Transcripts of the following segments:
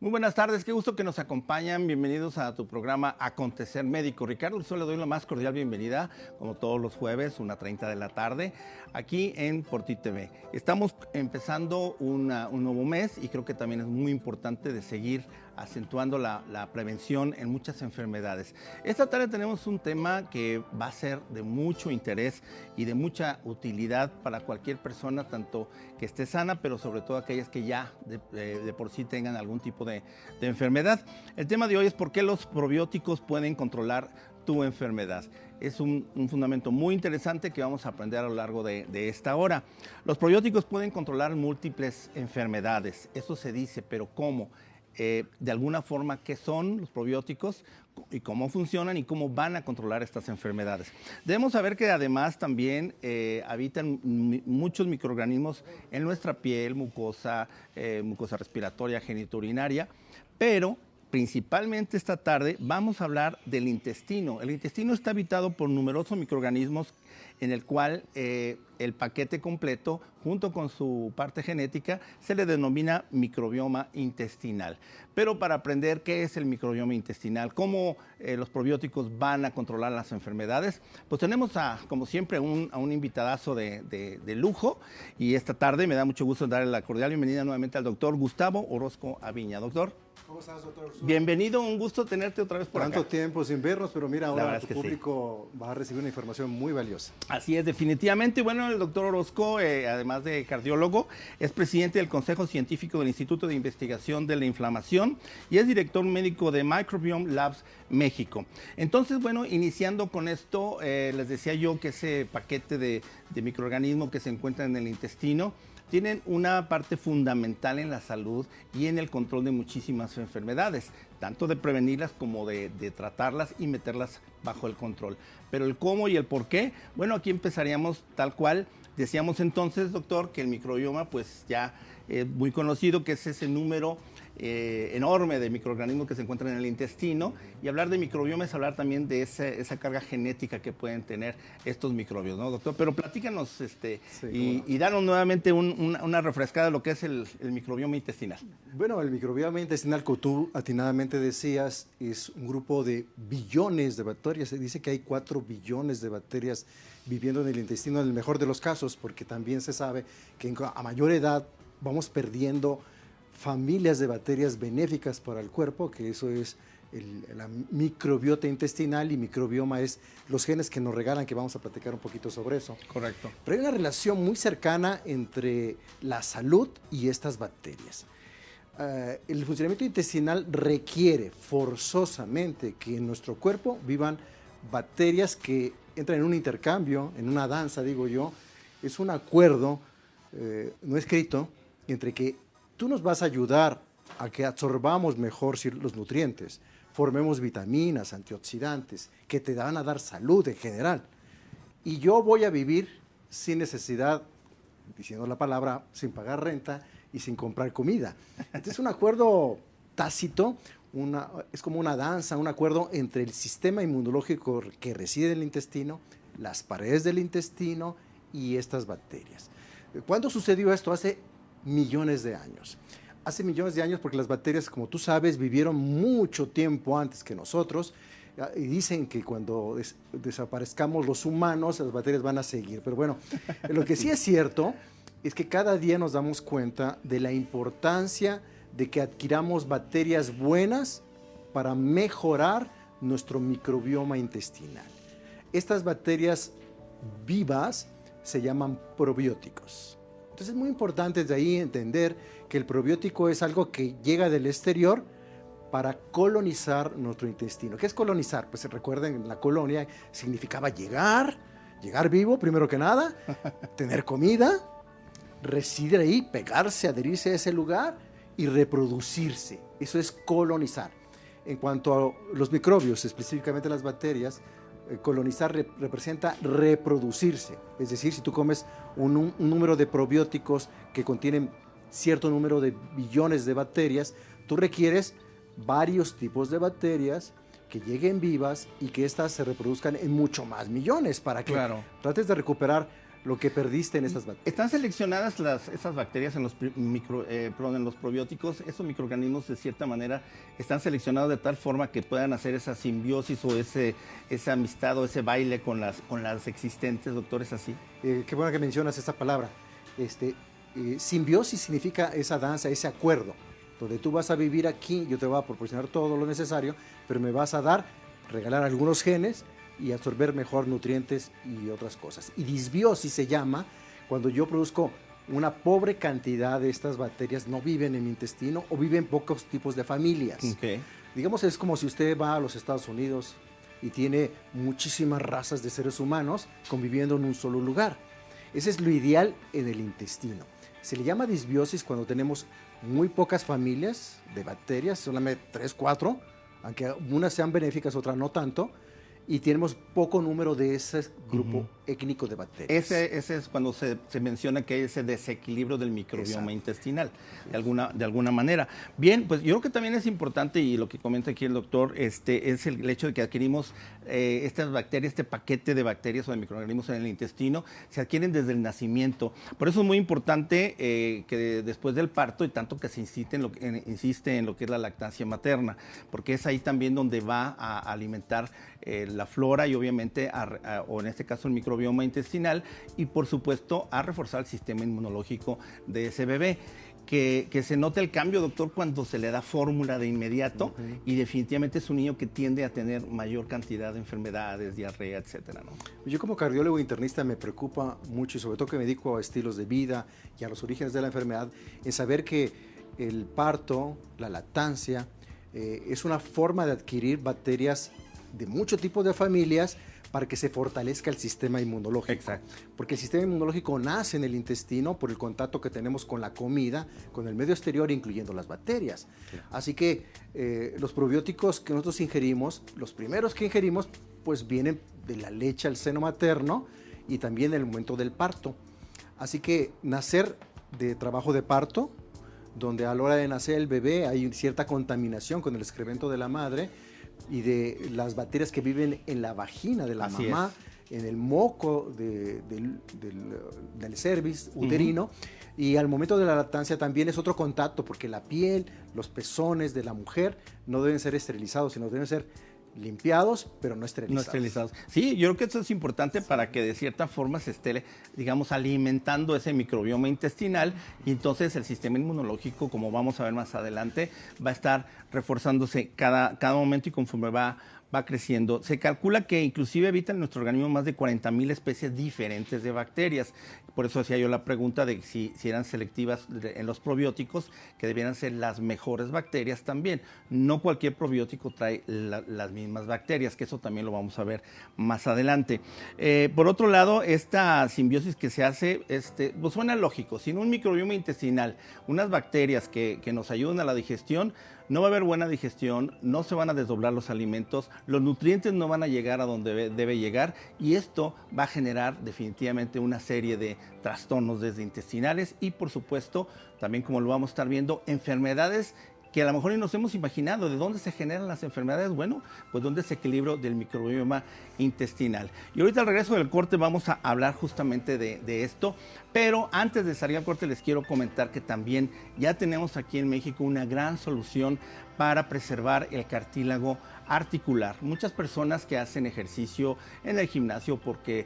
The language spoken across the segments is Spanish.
Muy buenas tardes, qué gusto que nos acompañan. Bienvenidos a tu programa Acontecer Médico. Ricardo Ursúa, le doy la más cordial bienvenida, como todos los jueves, 1:30 de la tarde, aquí en Por Ti TV. Estamos empezando un nuevo mes y creo que también es muy importante de seguir acentuando la prevención en muchas enfermedades. Esta tarde tenemos un tema que va a ser de mucho interés y de mucha utilidad para cualquier persona, tanto que esté sana, pero sobre todo aquellas que ya de por sí tengan algún tipo de enfermedad. El tema de hoy es por qué los probióticos pueden controlar tu enfermedad. Es un fundamento muy interesante que vamos a aprender a lo largo de esta hora. Los probióticos pueden controlar múltiples enfermedades, eso se dice, pero ¿cómo? De alguna forma, ¿qué son los probióticos y cómo funcionan y cómo van a controlar estas enfermedades? Debemos saber que además también habitan muchos microorganismos en nuestra piel, mucosa respiratoria, genitourinaria, pero principalmente esta tarde vamos a hablar del intestino. El intestino está habitado por numerosos microorganismos en el cual el paquete completo, junto con su parte genética, se le denomina microbioma intestinal. Pero para aprender qué es el microbioma intestinal, cómo los probióticos van a controlar las enfermedades, pues tenemos como siempre, a un invitadazo de lujo. Y esta tarde me da mucho gusto darle la cordial bienvenida nuevamente al doctor Gustavo Orozco Aviña. Doctor. ¿Cómo estás, doctor? Bienvenido, un gusto tenerte otra vez por acá. Tanto tiempo sin vernos, pero mira, ahora tu público va a recibir una información muy valiosa. Así es, definitivamente. Bueno, el doctor Orozco, además de cardiólogo, es presidente del Consejo Científico del Instituto de Investigación de la Inflamación y es director médico de Microbiome Labs México. Entonces, bueno, iniciando con esto, les decía yo que ese paquete de microorganismos que se encuentran en el intestino tienen una parte fundamental en la salud y en el control de muchísimas enfermedades, tanto de prevenirlas como de tratarlas y meterlas bajo el control. Pero el cómo y el por qué, bueno, aquí empezaríamos tal cual. Decíamos entonces, doctor, que el microbioma pues ya es muy conocido, que es ese número enorme de microorganismos que se encuentran en el intestino, y hablar de microbioma es hablar también de esa carga genética que pueden tener estos microbios, ¿no, doctor? Pero platícanos sí, y danos nuevamente una refrescada de lo que es el microbioma intestinal. Bueno, el microbioma intestinal, como tú atinadamente decías, es un grupo de billones de bacterias. Se dice que hay 4 billones de bacterias viviendo en el intestino, en el mejor de los casos, porque también se sabe que a mayor edad vamos perdiendo familias de bacterias benéficas para el cuerpo, que eso es la microbiota intestinal, y microbioma es los genes que nos regalan, que vamos a platicar un poquito sobre eso. Correcto. Pero hay una relación muy cercana entre la salud y estas bacterias. El funcionamiento intestinal requiere forzosamente que en nuestro cuerpo vivan bacterias que entran en un intercambio, en una danza, digo yo. Es un acuerdo no escrito entre que tú nos vas a ayudar a que absorbamos mejor los nutrientes, formemos vitaminas, antioxidantes, que te van a dar salud en general. Y yo voy a vivir sin necesidad, diciendo la palabra, sin pagar renta y sin comprar comida. Entonces es un acuerdo tácito, es como una danza, un acuerdo entre el sistema inmunológico que reside en el intestino, las paredes del intestino y estas bacterias. ¿Cuándo sucedió esto? Hace millones de años. Hace millones de años, porque las bacterias, como tú sabes, vivieron mucho tiempo antes que nosotros, y dicen que cuando desaparezcamos los humanos, las bacterias van a seguir. Pero bueno, lo que sí es cierto es que cada día nos damos cuenta de la importancia de que adquiramos bacterias buenas para mejorar nuestro microbioma intestinal. Estas bacterias vivas se llaman probióticos. Entonces es muy importante desde ahí entender que el probiótico es algo que llega del exterior para colonizar nuestro intestino. ¿Qué es colonizar? Pues recuerden, la colonia significaba llegar vivo primero que nada, tener comida, residir ahí, pegarse, adherirse a ese lugar y reproducirse. Eso es colonizar. En cuanto a los microbios, específicamente las bacterias, colonizar representa reproducirse. Es decir, si tú comes un número de probióticos que contienen cierto número de billones de bacterias, tú requieres varios tipos de bacterias que lleguen vivas y que éstas se reproduzcan en mucho más millones para que trates de recuperar lo que perdiste en estas bacterias. ¿Están seleccionadas esas bacterias en en los probióticos? ¿Esos microorganismos de cierta manera están seleccionados de tal forma que puedan hacer esa simbiosis o esa amistad o ese baile con las existentes, doctor? ¿Es así? Qué bueno que mencionas esta palabra. Simbiosis significa esa danza, ese acuerdo, donde tú vas a vivir aquí, yo te voy a proporcionar todo lo necesario, pero me vas a regalar algunos genes y absorber mejor nutrientes y otras cosas. Y disbiosis se llama cuando yo produzco una pobre cantidad de estas bacterias, no viven en mi intestino o viven pocos tipos de familias. Okay. Digamos, es como si usted va a los Estados Unidos y tiene muchísimas razas de seres humanos conviviendo en un solo lugar. Ese es lo ideal en el intestino. Se le llama disbiosis cuando tenemos muy pocas familias de bacterias, solamente 3, 4, aunque unas sean benéficas, otras no tanto, y tenemos poco número de ese grupo étnico de bacterias. Ese es cuando se menciona que hay ese desequilibrio del microbioma intestinal, de alguna manera. Bien, pues yo creo que también es importante, y lo que comenta aquí el doctor, es el hecho de que adquirimos estas bacterias, este paquete de bacterias o de microorganismos en el intestino, se adquieren desde el nacimiento. Por eso es muy importante que después del parto, y tanto que se insiste en lo que es la lactancia materna, porque es ahí también donde va a alimentar la flora y obviamente, o en este caso el microbioma intestinal, y por supuesto a reforzar el sistema inmunológico de ese bebé. Que se note el cambio, doctor, cuando se le da fórmula de inmediato, y definitivamente es un niño que tiende a tener mayor cantidad de enfermedades, diarrea, etcétera, ¿no? Yo como cardiólogo internista me preocupa mucho, y sobre todo que me dedico a estilos de vida y a los orígenes de la enfermedad, en saber que el parto, la lactancia, es una forma de adquirir bacterias de muchos tipos de familias para que se fortalezca el sistema inmunológico. Exacto. Porque el sistema inmunológico nace en el intestino por el contacto que tenemos con la comida, con el medio exterior, incluyendo las bacterias. Sí. Así que los probióticos que nosotros ingerimos, los primeros que ingerimos, pues vienen de la leche al seno materno y también en el momento del parto. Así que nacer de trabajo de parto, donde a la hora de nacer el bebé hay cierta contaminación con el excremento de la madre, y de las bacterias que viven en la vagina de la mamá, en el moco del cervix uterino, y al momento de la lactancia también es otro contacto, porque la piel, los pezones de la mujer no deben ser esterilizados, sino deben ser limpiados, pero no esterilizados. No esterilizados. Sí, yo creo que eso es importante para que de cierta forma se esté, digamos, alimentando ese microbioma intestinal, y entonces el sistema inmunológico, como vamos a ver más adelante, va a estar reforzándose cada momento y conforme va creciendo. Se calcula que inclusive habita en nuestro organismo más de 40,000 especies diferentes de bacterias. Por eso hacía yo la pregunta de si eran selectivas en los probióticos, que debieran ser las mejores bacterias también. No cualquier probiótico trae las mismas bacterias, que eso también lo vamos a ver más adelante. Por otro lado, esta simbiosis que se hace, pues suena lógico. Sin un microbioma intestinal, unas bacterias que nos ayudan a la digestión, no va a haber buena digestión, no se van a desdoblar los alimentos, los nutrientes no van a llegar a donde debe llegar, y esto va a generar definitivamente una serie de trastornos desde intestinales y, por supuesto, también, como lo vamos a estar viendo, enfermedades que a lo mejor ni nos hemos imaginado. ¿De dónde se generan las enfermedades? Bueno, pues donde es equilibrio del microbioma intestinal. Y ahorita al regreso del corte vamos a hablar justamente de esto, pero antes de salir al corte les quiero comentar que también ya tenemos aquí en México una gran solución para preservar el cartílago articular. Muchas personas que hacen ejercicio en el gimnasio porque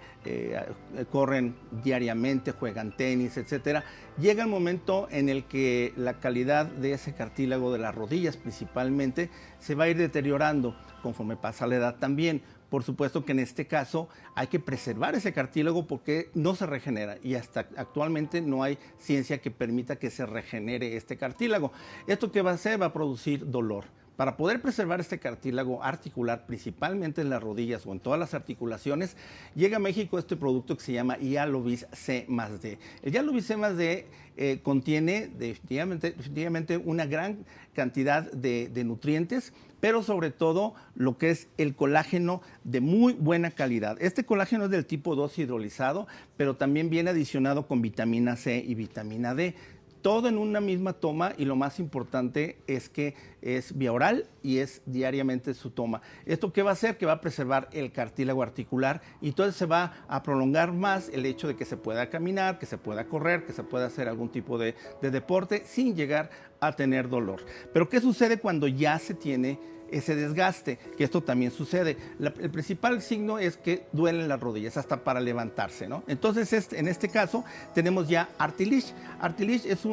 corren diariamente, juegan tenis, etcétera, llega el momento en el que la calidad de ese cartílago de las rodillas principalmente se va a ir deteriorando conforme pasa la edad también. Por supuesto que en este caso hay que preservar ese cartílago porque no se regenera, y hasta actualmente no hay ciencia que permita que se regenere este cartílago. ¿Esto qué va a hacer? Va a producir dolor. Para poder preservar este cartílago articular, principalmente en las rodillas o en todas las articulaciones, llega a México este producto que se llama Hialovis C+D. El Hialovis C+D contiene definitivamente una gran cantidad de nutrientes, pero sobre todo lo que es el colágeno de muy buena calidad. Este colágeno es del tipo 2 hidrolizado, pero también viene adicionado con vitamina C y vitamina D. todo en una misma toma, y lo más importante es que es vía oral y es diariamente su toma. ¿Esto qué va a hacer? Que va a preservar el cartílago articular, y entonces se va a prolongar más el hecho de que se pueda caminar, que se pueda correr, que se pueda hacer algún tipo de deporte sin llegar a tener dolor. Pero ¿qué sucede cuando ya se tiene ese desgaste? Que esto también sucede. El principal signo es que duelen las rodillas hasta para levantarse, ¿no? Entonces, en este caso, tenemos ya Artilich. Artilich es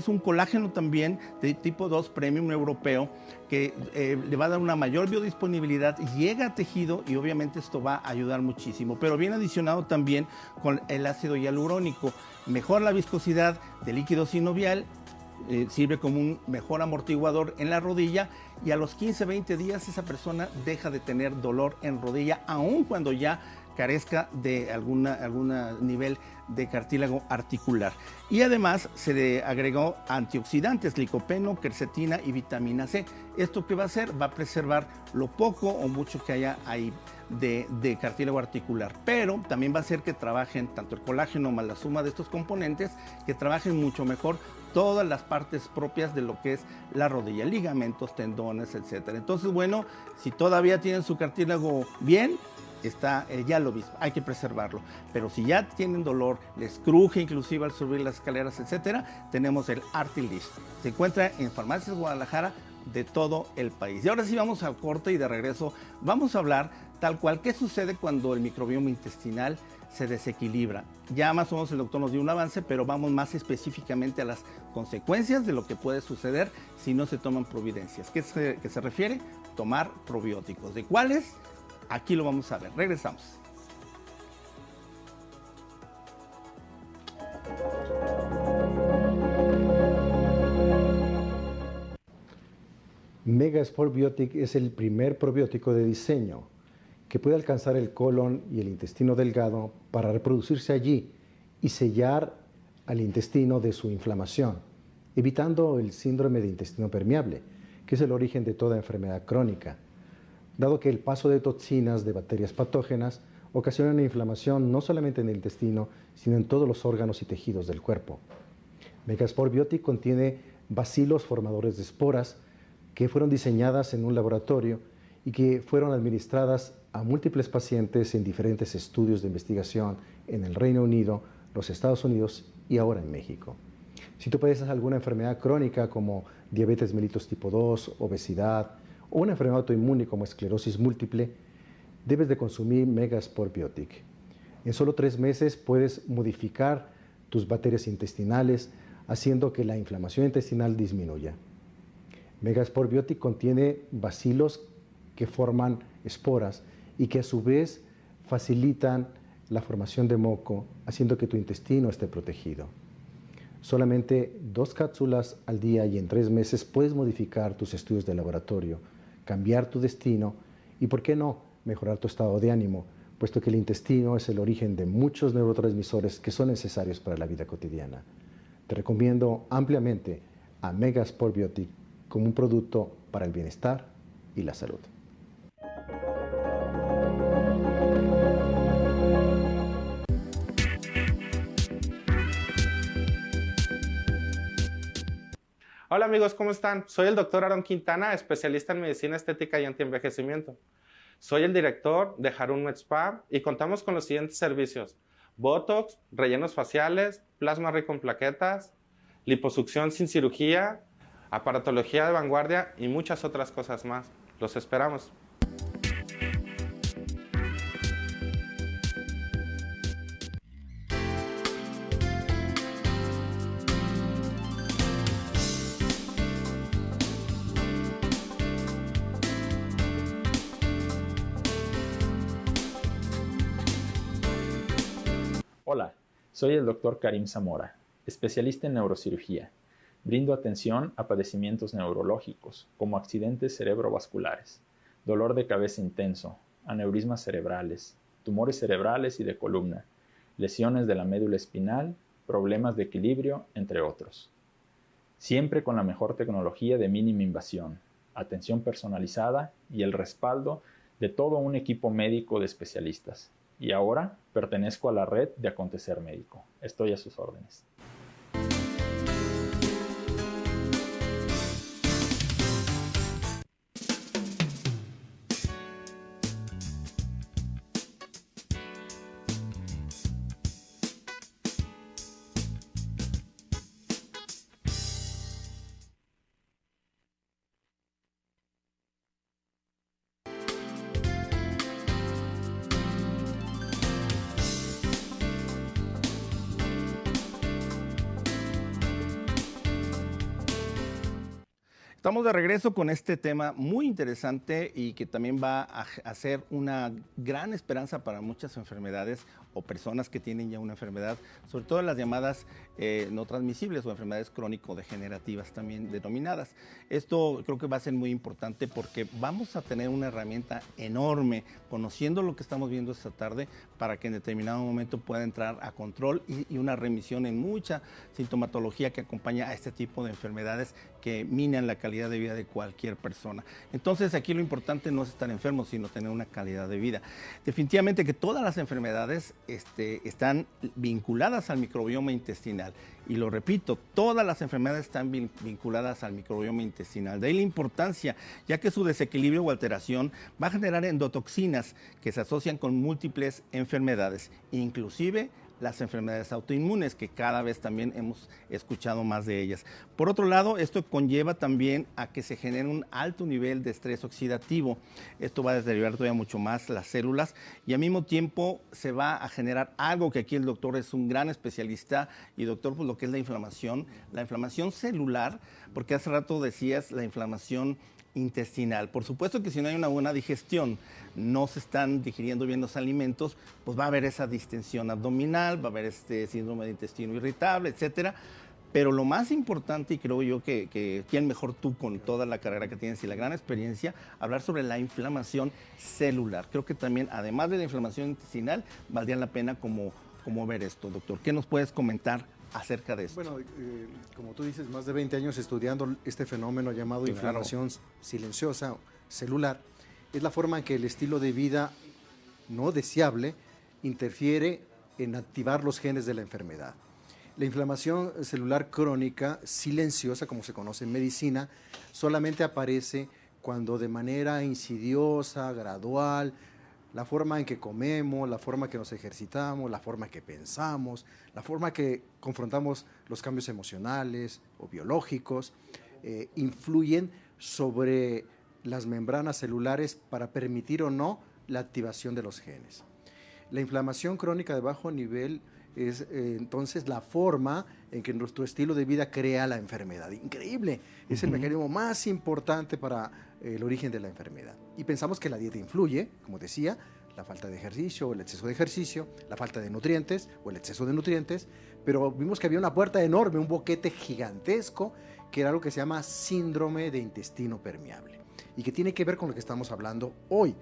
un colágeno también de tipo 2 premium europeo que le va a dar una mayor biodisponibilidad, llega a tejido y obviamente esto va a ayudar muchísimo. Pero viene adicionado también con el ácido hialurónico. Mejora la viscosidad del líquido sinovial, sirve como un mejor amortiguador en la rodilla, y a los 15-20 días esa persona deja de tener dolor en rodilla, aun cuando ya carezca de algún nivel de cartílago articular. Y además se le agregó antioxidantes, licopeno, quercetina y vitamina C. ¿Esto qué va a hacer? Va a preservar lo poco o mucho que haya ahí de cartílago articular, pero también va a hacer que trabajen tanto el colágeno más la suma de estos componentes, que trabajen mucho mejor todas las partes propias de lo que es la rodilla, ligamentos, tendones, etcétera. Entonces, bueno, si todavía tienen su cartílago bien, está el Yalovis, hay que preservarlo. Pero si ya tienen dolor, les cruje inclusive al subir las escaleras, etcétera, tenemos el Artilich. Se encuentra en farmacias Guadalajara de todo el país. Y ahora sí vamos al corte, y de regreso vamos a hablar tal cual qué sucede cuando el microbioma intestinal se desequilibra. Ya más o menos el doctor nos dio un avance, pero vamos más específicamente a las consecuencias de lo que puede suceder si no se toman providencias. ¿Qué se refiere? Tomar probióticos. ¿De cuáles? Aquí lo vamos a ver. Regresamos. Mega Sport Biotic es el primer probiótico de diseño que puede alcanzar el colon y el intestino delgado para reproducirse allí y sellar al intestino de su inflamación, evitando el síndrome de intestino permeable, que es el origen de toda enfermedad crónica, dado que el paso de toxinas de bacterias patógenas ocasiona una inflamación no solamente en el intestino, sino en todos los órganos y tejidos del cuerpo. Megasport Biotic contiene bacilos formadores de esporas que fueron diseñadas en un laboratorio y que fueron administradas a múltiples pacientes en diferentes estudios de investigación en el Reino Unido, los Estados Unidos y ahora en México. Si tú padeces alguna enfermedad crónica como diabetes mellitus tipo 2, obesidad o una enfermedad autoinmune como esclerosis múltiple, debes de consumir Megasport Biotic. En solo 3 meses puedes modificar tus bacterias intestinales, haciendo que la inflamación intestinal disminuya. Megasport Biotic contiene bacilos que forman esporas y que a su vez facilitan la formación de moco, haciendo que tu intestino esté protegido. Solamente 2 cápsulas al día y en 3 meses puedes modificar tus estudios de laboratorio, cambiar tu destino y, ¿por qué no?, mejorar tu estado de ánimo, puesto que el intestino es el origen de muchos neurotransmisores que son necesarios para la vida cotidiana. Te recomiendo ampliamente a Megasport Biotic como un producto para el bienestar y la salud. Hola amigos, ¿cómo están? Soy el doctor Aaron Quintana, especialista en medicina estética y antienvejecimiento. Soy el director de Harun Med Spa y contamos con los siguientes servicios: Botox, rellenos faciales, plasma rico en plaquetas, liposucción sin cirugía, aparatología de vanguardia y muchas otras cosas más. Los esperamos. Hola, soy el Dr. Karim Zamora, especialista en neurocirugía. Brindo atención a padecimientos neurológicos, como accidentes cerebrovasculares, dolor de cabeza intenso, aneurismas cerebrales, tumores cerebrales y de columna, lesiones de la médula espinal, problemas de equilibrio, entre otros. Siempre con la mejor tecnología de mínima invasión, atención personalizada y el respaldo de todo un equipo médico de especialistas. Y ahora pertenezco a la red de Acontecer Médico. Estoy a sus órdenes. Estamos de regreso con este tema muy interesante y que también va a ser una gran esperanza para muchas enfermedades o personas que tienen ya una enfermedad, sobre todo las llamadas no transmisibles o enfermedades crónico-degenerativas también denominadas. Esto creo que va a ser muy importante porque vamos a tener una herramienta enorme conociendo lo que estamos viendo esta tarde para que en determinado momento pueda entrar a control y una remisión en mucha sintomatología que acompaña a este tipo de enfermedades que minan la calidad de vida de cualquier persona. Entonces aquí lo importante no es estar enfermo, sino tener una calidad de vida. Definitivamente que todas las enfermedades están vinculadas al microbioma intestinal. Y lo repito, todas las enfermedades están vinculadas al microbioma intestinal. De ahí la importancia, ya que su desequilibrio o alteración va a generar endotoxinas que se asocian con múltiples enfermedades, inclusive las enfermedades autoinmunes, que cada vez también hemos escuchado más de ellas. Por otro lado, esto conlleva también a que se genere un alto nivel de estrés oxidativo. Esto va a deteriorar todavía mucho más las células y al mismo tiempo se va a generar algo que aquí el doctor es un gran especialista y doctor, pues lo que es la inflamación celular, porque hace rato decías la inflamación intestinal. Por supuesto que si no hay una buena digestión, no se están digiriendo bien los alimentos, pues va a haber esa distensión abdominal, va a haber este síndrome de intestino irritable, etcétera. Pero lo más importante, y creo yo que quién mejor tú con toda la carrera que tienes y la gran experiencia, hablar sobre la inflamación celular. Creo que también, además de la inflamación intestinal, valdría la pena como ver esto, doctor. ¿Qué nos puedes comentar acerca de esto? Bueno, como tú dices, más de 20 años estudiando este fenómeno llamado inflamación silenciosa celular, es la forma en que el estilo de vida no deseable interfiere en activar los genes de la enfermedad. La inflamación celular crónica silenciosa, como se conoce en medicina, solamente aparece cuando de manera insidiosa, gradual, la forma en que comemos, la forma que nos ejercitamos, la forma que pensamos, la forma que confrontamos los cambios emocionales o biológicos, influyen sobre las membranas celulares para permitir o no la activación de los genes. La inflamación crónica de bajo nivel es entonces la forma en que nuestro estilo de vida crea la enfermedad. Increíble, es el mecanismo más importante para el origen de la enfermedad. Y pensamos que la dieta influye, como decía, la falta de ejercicio o el exceso de ejercicio, la falta de nutrientes o el exceso de nutrientes, pero vimos que había una puerta enorme, un boquete gigantesco, que era lo que se llama síndrome de intestino permeable y que tiene que ver con lo que estamos hablando hoy,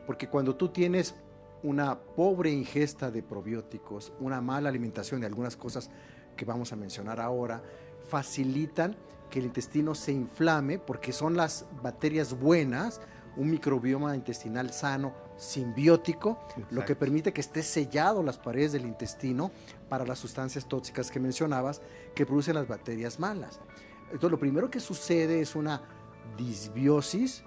porque cuando tú tienes una pobre ingesta de probióticos, una mala alimentación de algunas cosas que vamos a mencionar ahora, facilitan que el intestino se inflame porque son las bacterias buenas, un microbioma intestinal sano, simbiótico, lo que permite que esté sellado las paredes del intestino para las sustancias tóxicas que mencionabas que producen las bacterias malas. Entonces lo primero que sucede es una disbiosis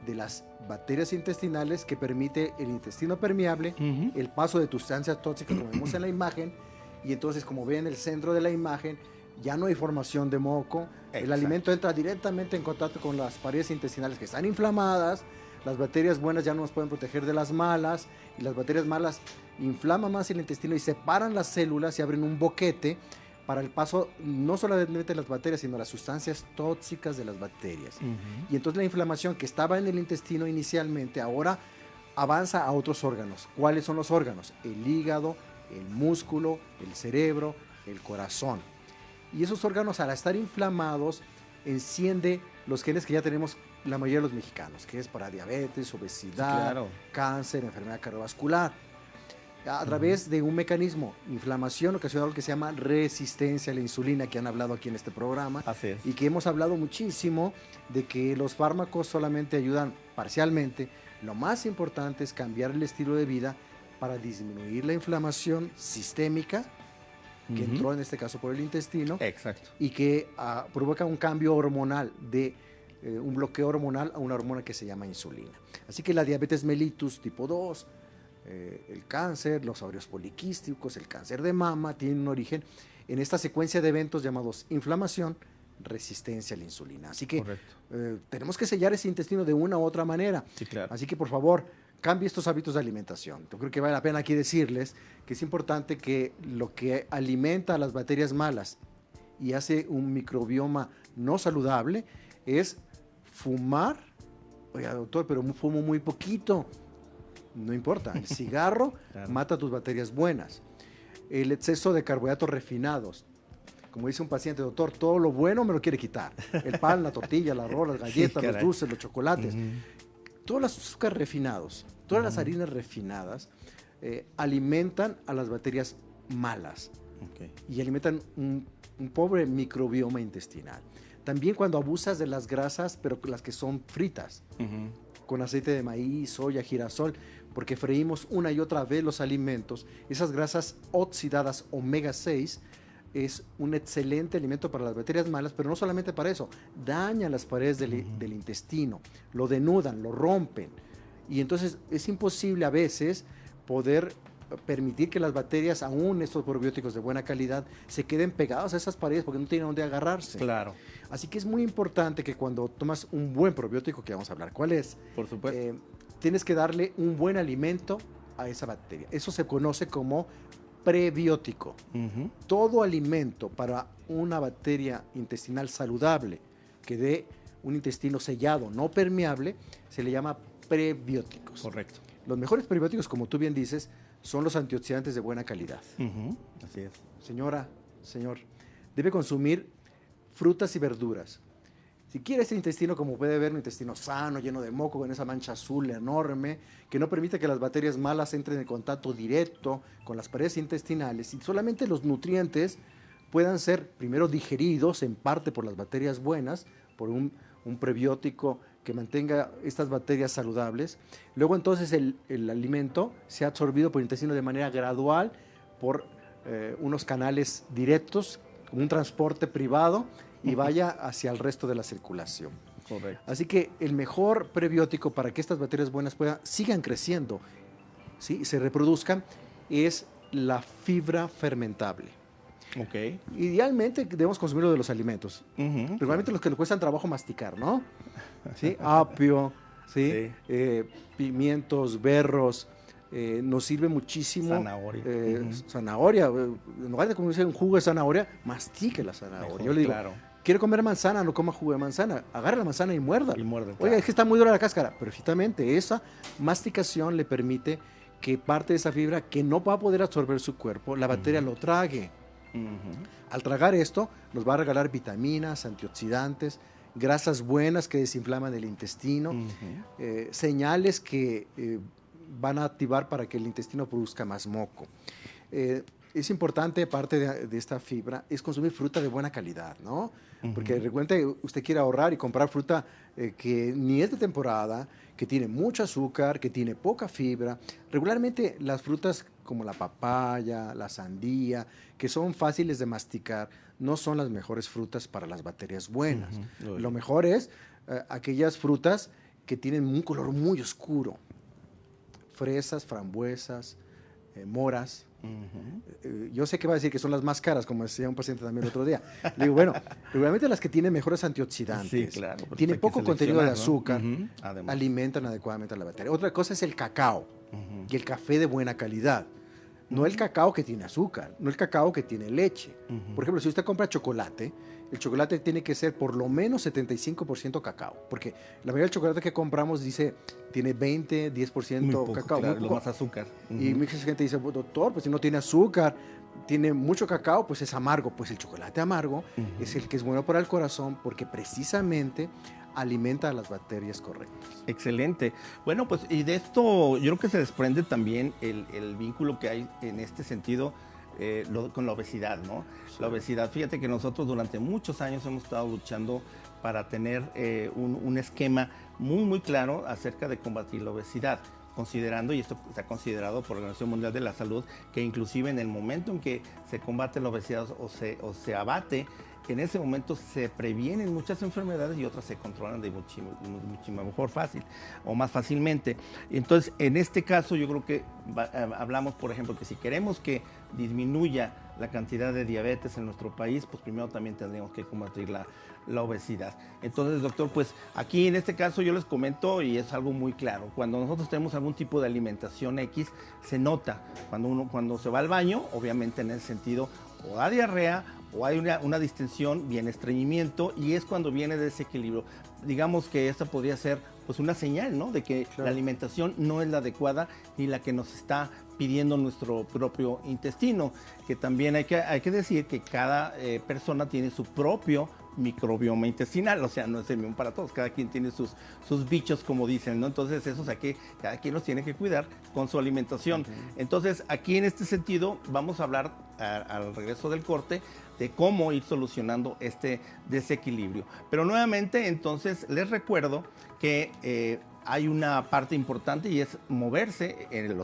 de las bacterias intestinales que permite el intestino permeable, el paso de sustancias tóxicas como vemos en la imagen, y entonces como ven en el centro de la imagen ya no hay formación de moco, el alimento entra directamente en contacto con las paredes intestinales que están inflamadas, las bacterias buenas ya no nos pueden proteger de las malas, y las bacterias malas inflaman más el intestino y separan las células y abren un boquete para el paso no solamente de las bacterias, sino las sustancias tóxicas de las bacterias. Y entonces la inflamación que estaba en el intestino inicialmente, ahora avanza a otros órganos. ¿Cuáles son los órganos? El hígado, el músculo, el cerebro, el corazón. Y esos órganos, al estar inflamados, enciende los genes que ya tenemos la mayoría de los mexicanos, que es para diabetes, obesidad, cáncer, enfermedad cardiovascular. A través de un mecanismo, inflamación ocasional que se llama resistencia a la insulina, que han hablado aquí en este programa. Así es. Y que hemos hablado muchísimo de que los fármacos solamente ayudan parcialmente. Lo más importante es cambiar el estilo de vida para disminuir la inflamación sistémica, que entró en este caso por el intestino. Exacto. Y que provoca un cambio hormonal de un bloqueo hormonal a una hormona que se llama insulina. Así que la diabetes mellitus tipo 2, el cáncer, los ovarios poliquísticos, el cáncer de mama, tienen un origen en esta secuencia de eventos llamados inflamación, resistencia a la insulina. Así que tenemos que sellar ese intestino de una u otra manera. Sí, claro. Así que por favor, cambie estos hábitos de alimentación. Yo creo que vale la pena aquí decirles que es importante que lo que alimenta a las bacterias malas y hace un microbioma no saludable es Fumar, oiga, doctor, pero fumo muy poquito. No importa, el cigarro Claro. mata tus bacterias buenas. El exceso de carbohidratos refinados. Como dice un paciente, doctor, todo lo bueno me lo quiere quitar. El pan, la tortilla, el arroz, las galletas, los caray. dulces, los chocolates. Ujú. Todos los azúcares refinados, todas las harinas refinadas alimentan a las bacterias malas Ok. y alimentan un pobre microbioma intestinal. También cuando abusas de las grasas, pero las que son fritas, Ujú. con aceite de maíz, soya, girasol, porque freímos una y otra vez los alimentos, esas grasas oxidadas omega 6 es un excelente alimento para las bacterias malas, pero no solamente para eso, dañan las paredes del intestino, lo denudan, lo rompen, y entonces es imposible a veces poder permitir que las bacterias, aún estos probióticos de buena calidad, se queden pegados a esas paredes porque no tienen dónde agarrarse. Claro, Así que es muy importante que cuando tomas un buen probiótico, que vamos a hablar cuál es, por supuesto. tienes que darle un buen alimento a esa bacteria. Eso se conoce como prebiótico. Ujú. Todo alimento para una bacteria intestinal saludable que dé un intestino sellado, no permeable, se le llama prebióticos. Correcto. Los mejores prebióticos, como tú bien dices, son los antioxidantes de buena calidad. Ujú. Así es. Señora, señor, debe consumir frutas y verduras. Si quiere ese intestino, como puede ver, un intestino sano, lleno de moco, con esa mancha azul enorme, que no permite que las bacterias malas entren en contacto directo con las paredes intestinales y solamente los nutrientes puedan ser primero digeridos en parte por las bacterias buenas, por un prebiótico que mantenga estas bacterias saludables. Luego entonces el alimento sea absorbido por el intestino de manera gradual por unos canales directos, como un transporte privado, y vaya hacia el resto de la circulación. Correcto. Así que el mejor prebiótico para que estas bacterias buenas sigan creciendo, ¿sí? Se reproduzcan, es la fibra fermentable. Ok. Idealmente debemos consumirlo de los alimentos. Ujú. Regularmente los que nos cuestan trabajo masticar, ¿no? ¿Sí? Apio, ¿sí? Sí. Pimientos, berros, nos sirve muchísimo. Zanahoria. Ujú. Zanahoria. En lugar de comerse un jugo de zanahoria, mastique la zanahoria. Mejor, Yo le digo, claro. ¿quiere comer manzana? No coma jugo de manzana. Agarre la manzana y muerda. Y muerde, Oiga, claro. es que está muy dura la cáscara. Perfectamente. Esa masticación le permite que parte de esa fibra que no va a poder absorber su cuerpo, la bacteria lo trague. Ujú. Al tragar esto, nos va a regalar vitaminas, antioxidantes, grasas buenas que desinflaman el intestino, Ujú. señales que van a activar para que el intestino produzca más moco. Es importante, parte de esta fibra, es consumir fruta de buena calidad, ¿no? Porque recuerde, usted quiere ahorrar y comprar fruta que ni es de temporada, que tiene mucho azúcar, que tiene poca fibra. Regularmente las frutas como la papaya, la sandía, que son fáciles de masticar, no son las mejores frutas para las bacterias buenas. Ujú. Lo mejor es aquellas frutas que tienen un color muy oscuro. Fresas, frambuesas, moras. Ujú. Yo sé que va a decir que son las más caras, como decía un paciente también el otro día. Le digo, bueno, regularmente las que tienen mejores antioxidantes, Sí, claro, porque tienen hay que poco contenido de seleccionar, ¿no? azúcar, Ujú. Además. alimentan adecuadamente a la bacteria. Otra cosa es el cacao Ujú. y el café de buena calidad. No el cacao que tiene azúcar, no el cacao que tiene leche. Ujú. Por ejemplo, si usted compra chocolate, el chocolate tiene que ser por lo menos 75% cacao, porque la mayoría del chocolate que compramos dice tiene 20, 10% Muy poco, cacao. claro, muy lo poco. más azúcar. Y Ujú. mucha gente dice, doctor, pues si no tiene azúcar, tiene mucho cacao, pues es amargo. Pues el chocolate amargo Ujú. es el que es bueno para el corazón porque precisamente alimenta a las bacterias correctas. Excelente. Bueno, pues y de esto yo creo que se desprende también el vínculo que hay en este sentido con la obesidad, ¿no? La obesidad, fíjate que nosotros durante muchos años hemos estado luchando para tener un esquema muy claro acerca de combatir la obesidad, considerando, y esto está considerado por la Organización Mundial de la Salud, que inclusive en el momento en que se combate la obesidad o se abate, en ese momento se previenen muchas enfermedades y otras se controlan de mucho mejor fácil o más fácilmente. Entonces, en este caso yo creo que hablamos, por ejemplo, que si queremos que disminuya la cantidad de diabetes en nuestro país, pues primero también tendríamos que combatir la obesidad. Entonces, doctor, pues aquí en este caso yo les comento y es algo muy claro. Cuando nosotros tenemos algún tipo de alimentación X, se nota. Cuando se va al baño, obviamente en ese sentido, o da diarrea, o hay una distensión, viene estreñimiento, y es cuando viene desequilibrio. digamos que esta podría ser pues una señal, ¿no? De que la alimentación no es la adecuada ni la que nos está pidiendo nuestro propio intestino, que también hay que decir que cada persona tiene su propio microbioma intestinal, o sea, no es el mismo para todos, cada quien tiene sus bichos, como dicen, ¿no? Entonces, esos aquí, cada quien los tiene que cuidar con su alimentación. Entonces, aquí en este sentido, vamos a hablar al regreso del corte de cómo ir solucionando este desequilibrio. Pero nuevamente, entonces, les recuerdo que hay una parte importante y es moverse en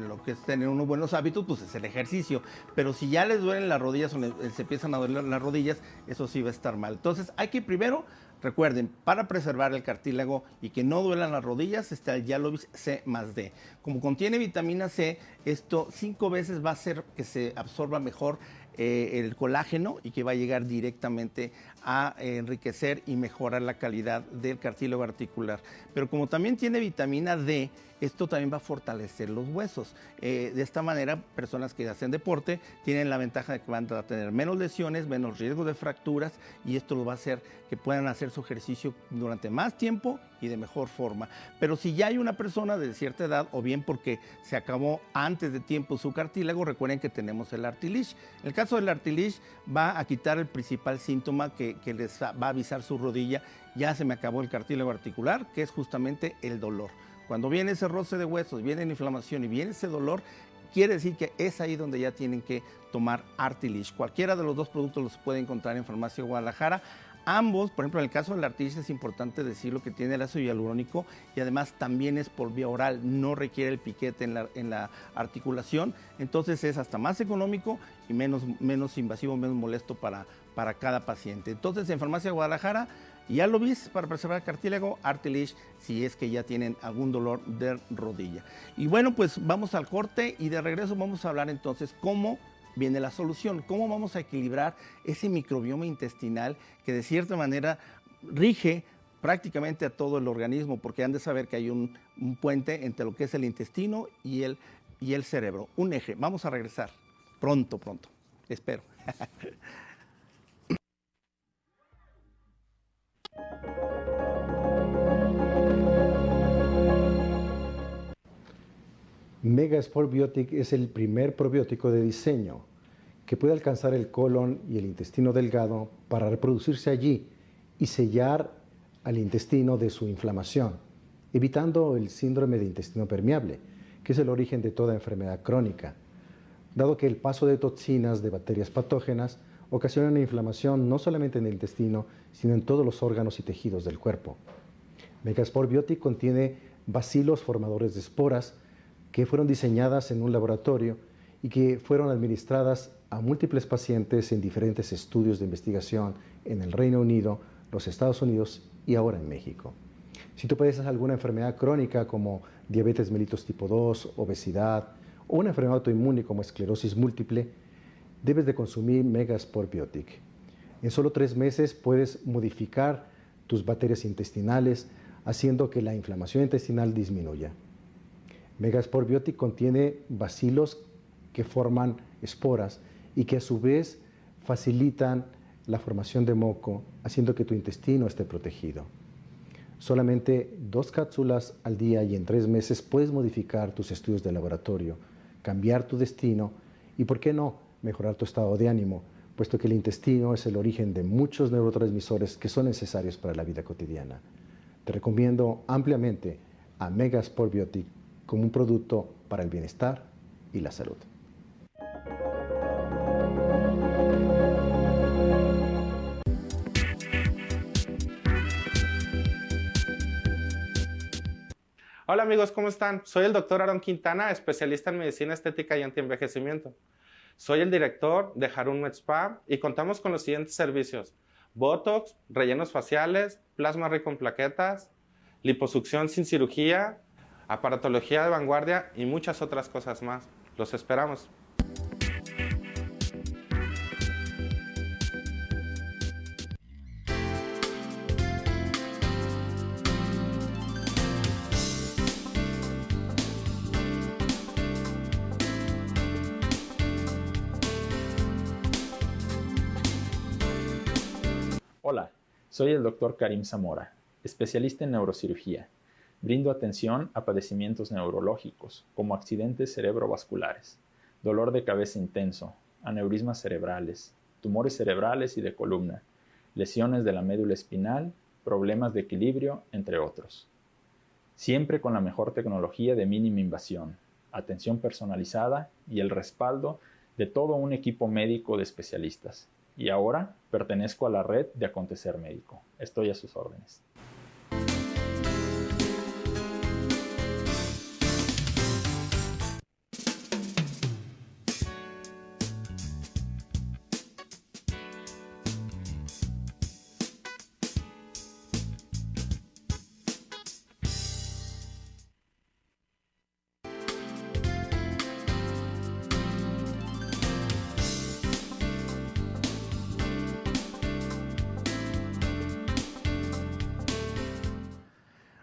lo que es tener unos buenos hábitos, pues es el ejercicio. Pero si ya les duelen las rodillas o se empiezan a doler las rodillas, eso sí va a estar mal. Entonces hay que primero, recuerden, para preservar el cartílago y que no duelan las rodillas, está el Yalovitz C+D. Como contiene vitamina C, esto 5 veces va a hacer que se absorba mejor el colágeno y que va a llegar directamente a enriquecer y mejorar la calidad del cartílago articular. Pero como también tiene vitamina D, esto también va a fortalecer los huesos. De esta manera, personas que hacen deporte tienen la ventaja de que van a tener menos lesiones, menos riesgo de fracturas, y esto lo va a hacer que puedan hacer su ejercicio durante más tiempo y de mejor forma. Pero si ya hay una persona de cierta edad, o bien porque se acabó antes de tiempo su cartílago, recuerden que tenemos el Artilich. En el caso del Artilich va a quitar el principal síntoma que les va a avisar su rodilla: ya se me acabó el cartílago articular, que es justamente el dolor. Cuando viene ese roce de huesos, viene la inflamación y viene ese dolor, quiere decir que es ahí donde ya tienen que tomar Artilich. Cualquiera de los dos productos los puede encontrar en Farmacia Guadalajara. Ambos, por ejemplo, en el caso del Artilich es importante decirlo que tiene el ácido hialurónico y además también es por vía oral, no requiere el piquete en la articulación, entonces es hasta más económico y menos invasivo, menos molesto para cada paciente. Entonces, en Farmacia Guadalajara, Yalovitz para preservar el cartílago, Artilich si es que ya tienen algún dolor de rodilla. Y bueno, pues vamos al corte y de regreso vamos a hablar entonces cómo viene la solución, cómo vamos a equilibrar ese microbioma intestinal que de cierta manera rige prácticamente a todo el organismo, porque han de saber que hay un puente entre lo que es el intestino y el cerebro, un eje. Vamos a regresar pronto, espero. Mega Sport Biotic es el primer probiótico de diseño que puede alcanzar el colon y el intestino delgado para reproducirse allí y sellar al intestino de su inflamación, evitando el síndrome de intestino permeable, que es el origen de toda enfermedad crónica, dado que el paso de toxinas de bacterias patógenas ocasiona una inflamación no solamente en el intestino, sino en todos los órganos y tejidos del cuerpo. Mega Sport Biotic contiene bacilos formadores de esporas que fueron diseñadas en un laboratorio y que fueron administradas a múltiples pacientes en diferentes estudios de investigación en el Reino Unido, los Estados Unidos y ahora en México. Si tú padeces alguna enfermedad crónica como diabetes mellitus tipo 2, obesidad o una enfermedad autoinmune como esclerosis múltiple, debes de consumir Mega Sport Biotic. En solo 3 meses puedes modificar tus bacterias intestinales, haciendo que la inflamación intestinal disminuya. Mega Sport Biotic contiene bacilos que forman esporas y que a su vez facilitan la formación de moco, haciendo que tu intestino esté protegido. Solamente 2 cápsulas al día y en 3 meses puedes modificar tus estudios de laboratorio, cambiar tu destino y, ¿por qué no?, mejorar tu estado de ánimo, puesto que el intestino es el origen de muchos neurotransmisores que son necesarios para la vida cotidiana. Te recomiendo ampliamente a Mega Sport Biotic como un producto para el bienestar y la salud. Hola amigos, ¿cómo están? Soy el doctor Aaron Quintana, especialista en medicina estética y antienvejecimiento. Soy el director de Harun Med Spa y contamos con los siguientes servicios: Botox, rellenos faciales, plasma rico en plaquetas, liposucción sin cirugía, aparatología de vanguardia y muchas otras cosas más. Los esperamos. Hola, Soy el Dr. Karim Zamora, especialista en neurocirugía. Brindo atención a padecimientos neurológicos, como accidentes cerebrovasculares, dolor de cabeza intenso, aneurismas cerebrales, tumores cerebrales y de columna, lesiones de la médula espinal, problemas de equilibrio, entre otros. Siempre con la mejor tecnología de mínima invasión, atención personalizada y el respaldo de todo un equipo médico de especialistas. Y ahora pertenezco a la red de Acontecer Médico. Estoy a sus órdenes.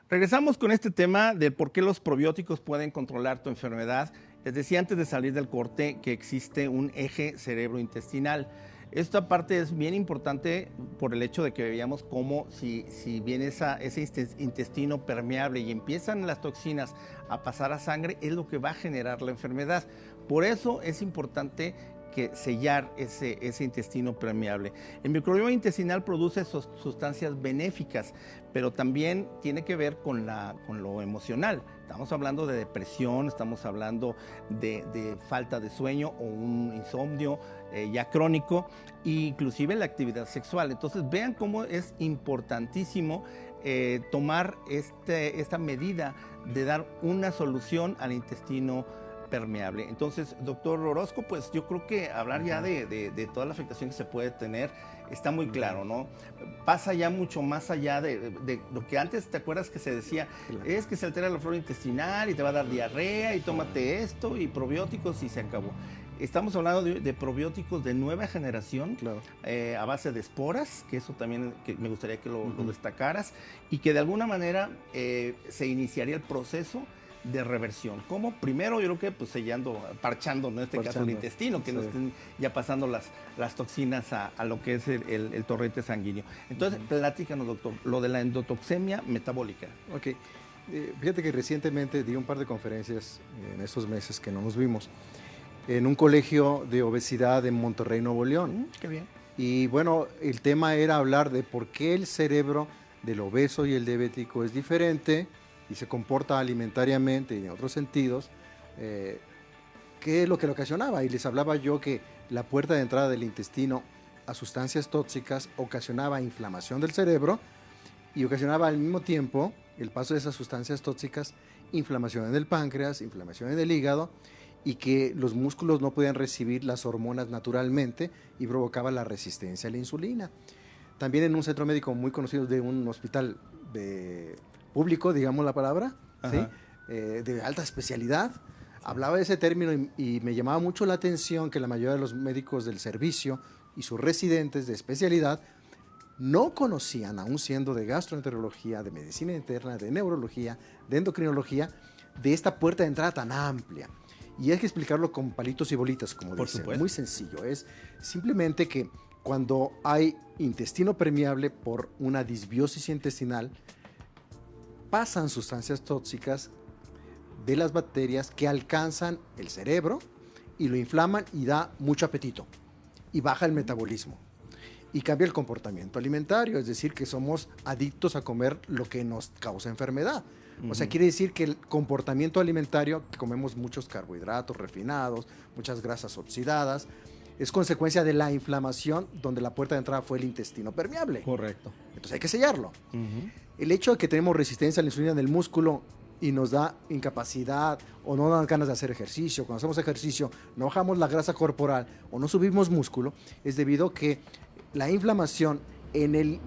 Regresamos con este tema de por qué los probióticos pueden controlar tu enfermedad. Les decía antes de salir del corte que existe un eje cerebrointestinal. Esta parte es bien importante por el hecho de que veíamos cómo si viene ese intestino permeable y empiezan las toxinas a pasar a sangre, es lo que va a generar la enfermedad. Por eso es importante que sellar ese intestino permeable. El microbioma intestinal produce sustancias benéficas, pero también tiene que ver con lo emocional. Estamos hablando de depresión, estamos hablando de falta de sueño o un insomnio ya crónico, e inclusive la actividad sexual. Entonces vean cómo es importantísimo tomar esta medida de dar una solución al intestino permeable. Entonces, doctor Orozco, pues yo creo que hablar ya de toda la afectación que se puede tener está muy claro, ¿no? Pasa ya mucho más allá de lo que antes, ¿te acuerdas que se decía? Claro. Es que se altera la flora intestinal y te va a dar diarrea y tómate esto y probióticos y se acabó. Estamos hablando de probióticos de nueva generación, claro, a base de esporas, que eso también que me gustaría que lo destacaras, y que de alguna manera se iniciaría el proceso de reversión. ¿Cómo? Primero yo creo que pues parchando, en este caso el intestino, que no estén ya pasando las toxinas a lo que es el torrente sanguíneo. Entonces, platícanos, doctor, lo de la endotoxemia metabólica. Ok. Fíjate que recientemente di un par de conferencias en estos meses que no nos vimos en un colegio de obesidad en Monterrey, Nuevo León. Qué bien. Y bueno, el tema era hablar de por qué el cerebro del obeso y el diabético es diferente y se comporta alimentariamente y en otros sentidos, qué es lo que lo ocasionaba. Y les hablaba yo que la puerta de entrada del intestino a sustancias tóxicas ocasionaba inflamación del cerebro y ocasionaba al mismo tiempo el paso de esas sustancias tóxicas, inflamación en el páncreas, inflamación en el hígado, y que los músculos no podían recibir las hormonas naturalmente y provocaba la resistencia a la insulina. También en un centro médico muy conocido de un hospital público, digamos la palabra, ¿sí? De alta especialidad, hablaba de ese término y me llamaba mucho la atención que la mayoría de los médicos del servicio y sus residentes de especialidad no conocían, aún siendo de gastroenterología, de medicina interna, de neurología, de endocrinología, de esta puerta de entrada tan amplia. Y hay que explicarlo con palitos y bolitas, como dicen. Muy sencillo. Es simplemente que cuando hay intestino permeable por una disbiosis intestinal, pasan sustancias tóxicas de las bacterias que alcanzan el cerebro y lo inflaman y da mucho apetito y baja el metabolismo y cambia el comportamiento alimentario, es decir, que somos adictos a comer lo que nos causa enfermedad. O sea, quiere decir que el comportamiento alimentario, que comemos muchos carbohidratos refinados, muchas grasas oxidadas, es consecuencia de la inflamación donde la puerta de entrada fue el intestino permeable. Correcto. Entonces hay que sellarlo. El hecho de que tenemos resistencia a la insulina en el músculo y nos da incapacidad o no dan ganas de hacer ejercicio, cuando hacemos ejercicio no bajamos la grasa corporal o no subimos músculo, es debido a que la inflamación en el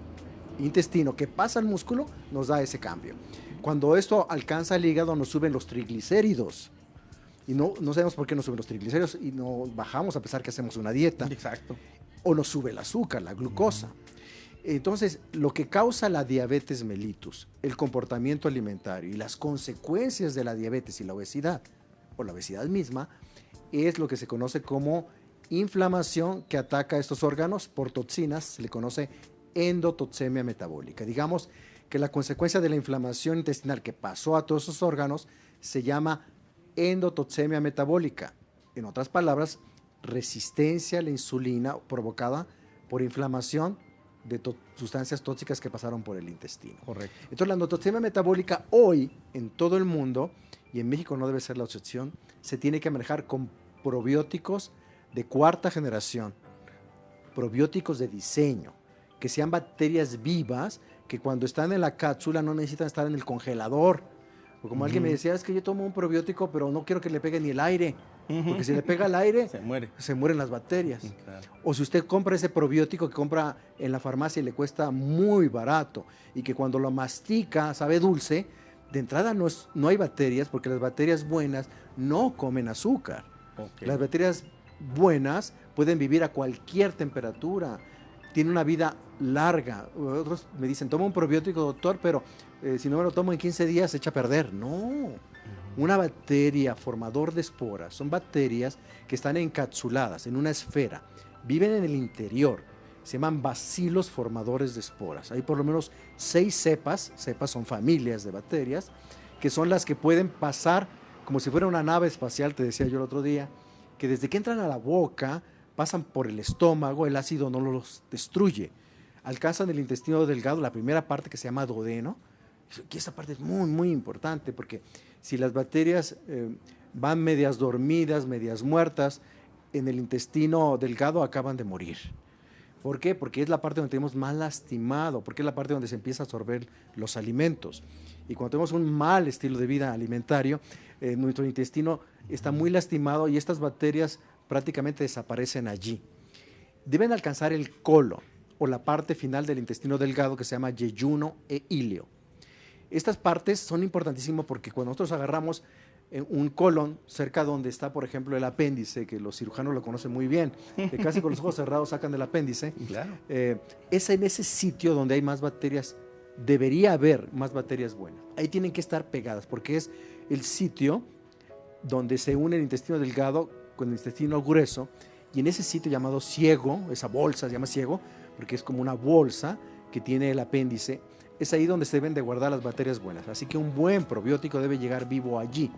intestino que pasa al músculo nos da ese cambio. Cuando esto alcanza el hígado nos suben los triglicéridos y no sabemos por qué nos suben los triglicéridos y no bajamos a pesar que hacemos una dieta. Exacto. O nos sube el azúcar, la glucosa. Entonces, lo que causa la diabetes mellitus, el comportamiento alimentario y las consecuencias de la diabetes y la obesidad, o la obesidad misma, es lo que se conoce como inflamación que ataca a estos órganos por toxinas, se le conoce endotoxemia metabólica. Digamos que la consecuencia de la inflamación intestinal que pasó a todos esos órganos se llama endotoxemia metabólica. En otras palabras, resistencia a la insulina provocada por inflamación de sustancias tóxicas que pasaron por el intestino. Correcto. Entonces, la endotoxemia metabólica hoy, en todo el mundo, y en México no debe ser la excepción, se tiene que manejar con probióticos de cuarta generación, probióticos de diseño, que sean bacterias vivas, que cuando están en la cápsula no necesitan estar en el congelador. O como alguien me decía, es que yo tomo un probiótico, pero no quiero que le pegue ni el aire, porque si le pega el aire, se mueren las bacterias. Claro. O si usted compra ese probiótico que compra en la farmacia y le cuesta muy barato, y que cuando lo mastica sabe dulce, de entrada no hay bacterias, porque las bacterias buenas no comen azúcar. Okay. Las bacterias buenas pueden vivir a cualquier temperatura, tienen una vida larga. Otros me dicen, toma un probiótico, doctor, pero si no me lo tomo en 15 días se echa a perder. No, una bacteria formador de esporas, son bacterias que están encapsuladas en una esfera, viven en el interior, se llaman bacilos formadores de esporas. Hay por lo menos 6 cepas son familias de bacterias, que son las que pueden pasar como si fuera una nave espacial, te decía yo el otro día, que desde que entran a la boca, pasan por el estómago, el ácido no los destruye, alcanzan el intestino delgado, la primera parte que se llama duodeno, y esa parte es muy, muy importante, porque si las bacterias van medias dormidas, medias muertas, en el intestino delgado acaban de morir. ¿Por qué? Porque es la parte donde tenemos más lastimado, porque es la parte donde se empieza a absorber los alimentos. Y cuando tenemos un mal estilo de vida alimentario, nuestro intestino está muy lastimado y estas bacterias prácticamente desaparecen allí. Deben alcanzar el colon o la parte final del intestino delgado que se llama yeyuno e ilio. Estas partes son importantísimas porque cuando nosotros agarramos un colon cerca donde está, por ejemplo, el apéndice, que los cirujanos lo conocen muy bien, que casi con los ojos cerrados sacan del apéndice, claro. Es en ese sitio donde hay más bacterias, debería haber más bacterias buenas. Ahí tienen que estar pegadas porque es el sitio donde se une el intestino delgado con el intestino grueso, y en ese sitio llamado ciego, esa bolsa se llama ciego porque es como una bolsa que tiene el apéndice, es ahí donde se deben de guardar las bacterias buenas. Así que un buen probiótico debe llegar vivo allí.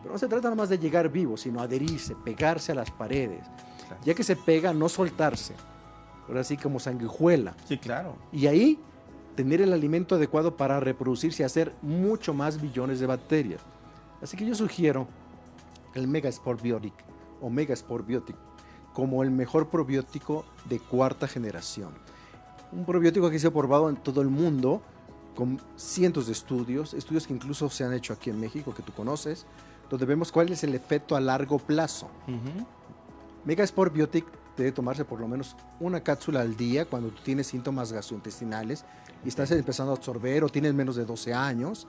Pero no se trata nada más de llegar vivo, sino adherirse, pegarse a las paredes. Claro. Ya que se pega, no soltarse. Ahora sí como sanguijuela. Sí, claro. Y ahí tener el alimento adecuado para reproducirse y hacer mucho más billones de bacterias. Así que yo sugiero el Megaspore Biotic o Megaspore Biotic como el mejor probiótico de cuarta generación. Un probiótico que ha sido probado en todo el mundo con cientos de estudios que incluso se han hecho aquí en México, que tú conoces, donde vemos cuál es el efecto a largo plazo. Megaspore Biotic debe tomarse por lo menos una cápsula al día cuando tú tienes síntomas gastrointestinales y estás empezando a absorber o tienes menos de 12 años.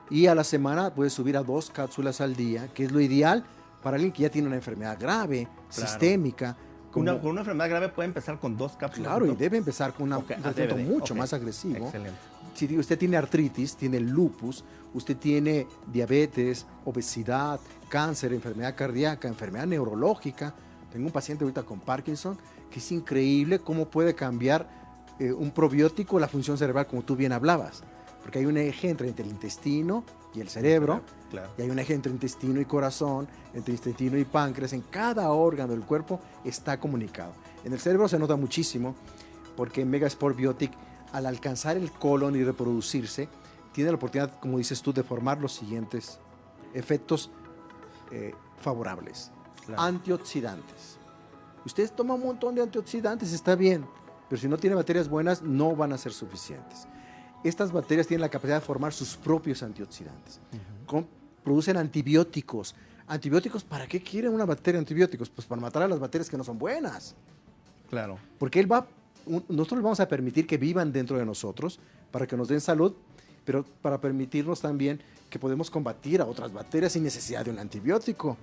Y a la semana puedes subir a 2 cápsulas al día, que es lo ideal para alguien que ya tiene una enfermedad grave, sistémica. Con una enfermedad grave puede empezar con 2 cápsulas. Claro, y debe empezar con un tratamiento mucho más agresivo. Excelente. Si usted tiene artritis, tiene lupus, usted tiene diabetes, obesidad, cáncer, enfermedad cardíaca, enfermedad neurológica. Tengo un paciente ahorita con Parkinson que es increíble cómo puede cambiar un probiótico la función cerebral, como tú bien hablabas. Porque hay un eje entre el intestino y el cerebro, claro. Y hay un eje entre intestino y corazón, entre intestino y páncreas. En cada órgano del cuerpo está comunicado. En el cerebro se nota muchísimo porque Megaspore Biotic, al alcanzar el colon y reproducirse, tiene la oportunidad, como dices tú, de formar los siguientes efectos favorables. Claro. Antioxidantes. Usted toma un montón de antioxidantes, está bien, pero si no tiene bacterias buenas, no van a ser suficientes. Estas bacterias tienen la capacidad de formar sus propios antioxidantes. Producen antibióticos. ¿Antibióticos para qué quiere una bacteria antibióticos? Pues para matar a las bacterias que no son buenas. Claro. Porque nosotros les vamos a permitir que vivan dentro de nosotros para que nos den salud, pero para permitirnos también que podemos combatir a otras bacterias sin necesidad de un antibiótico.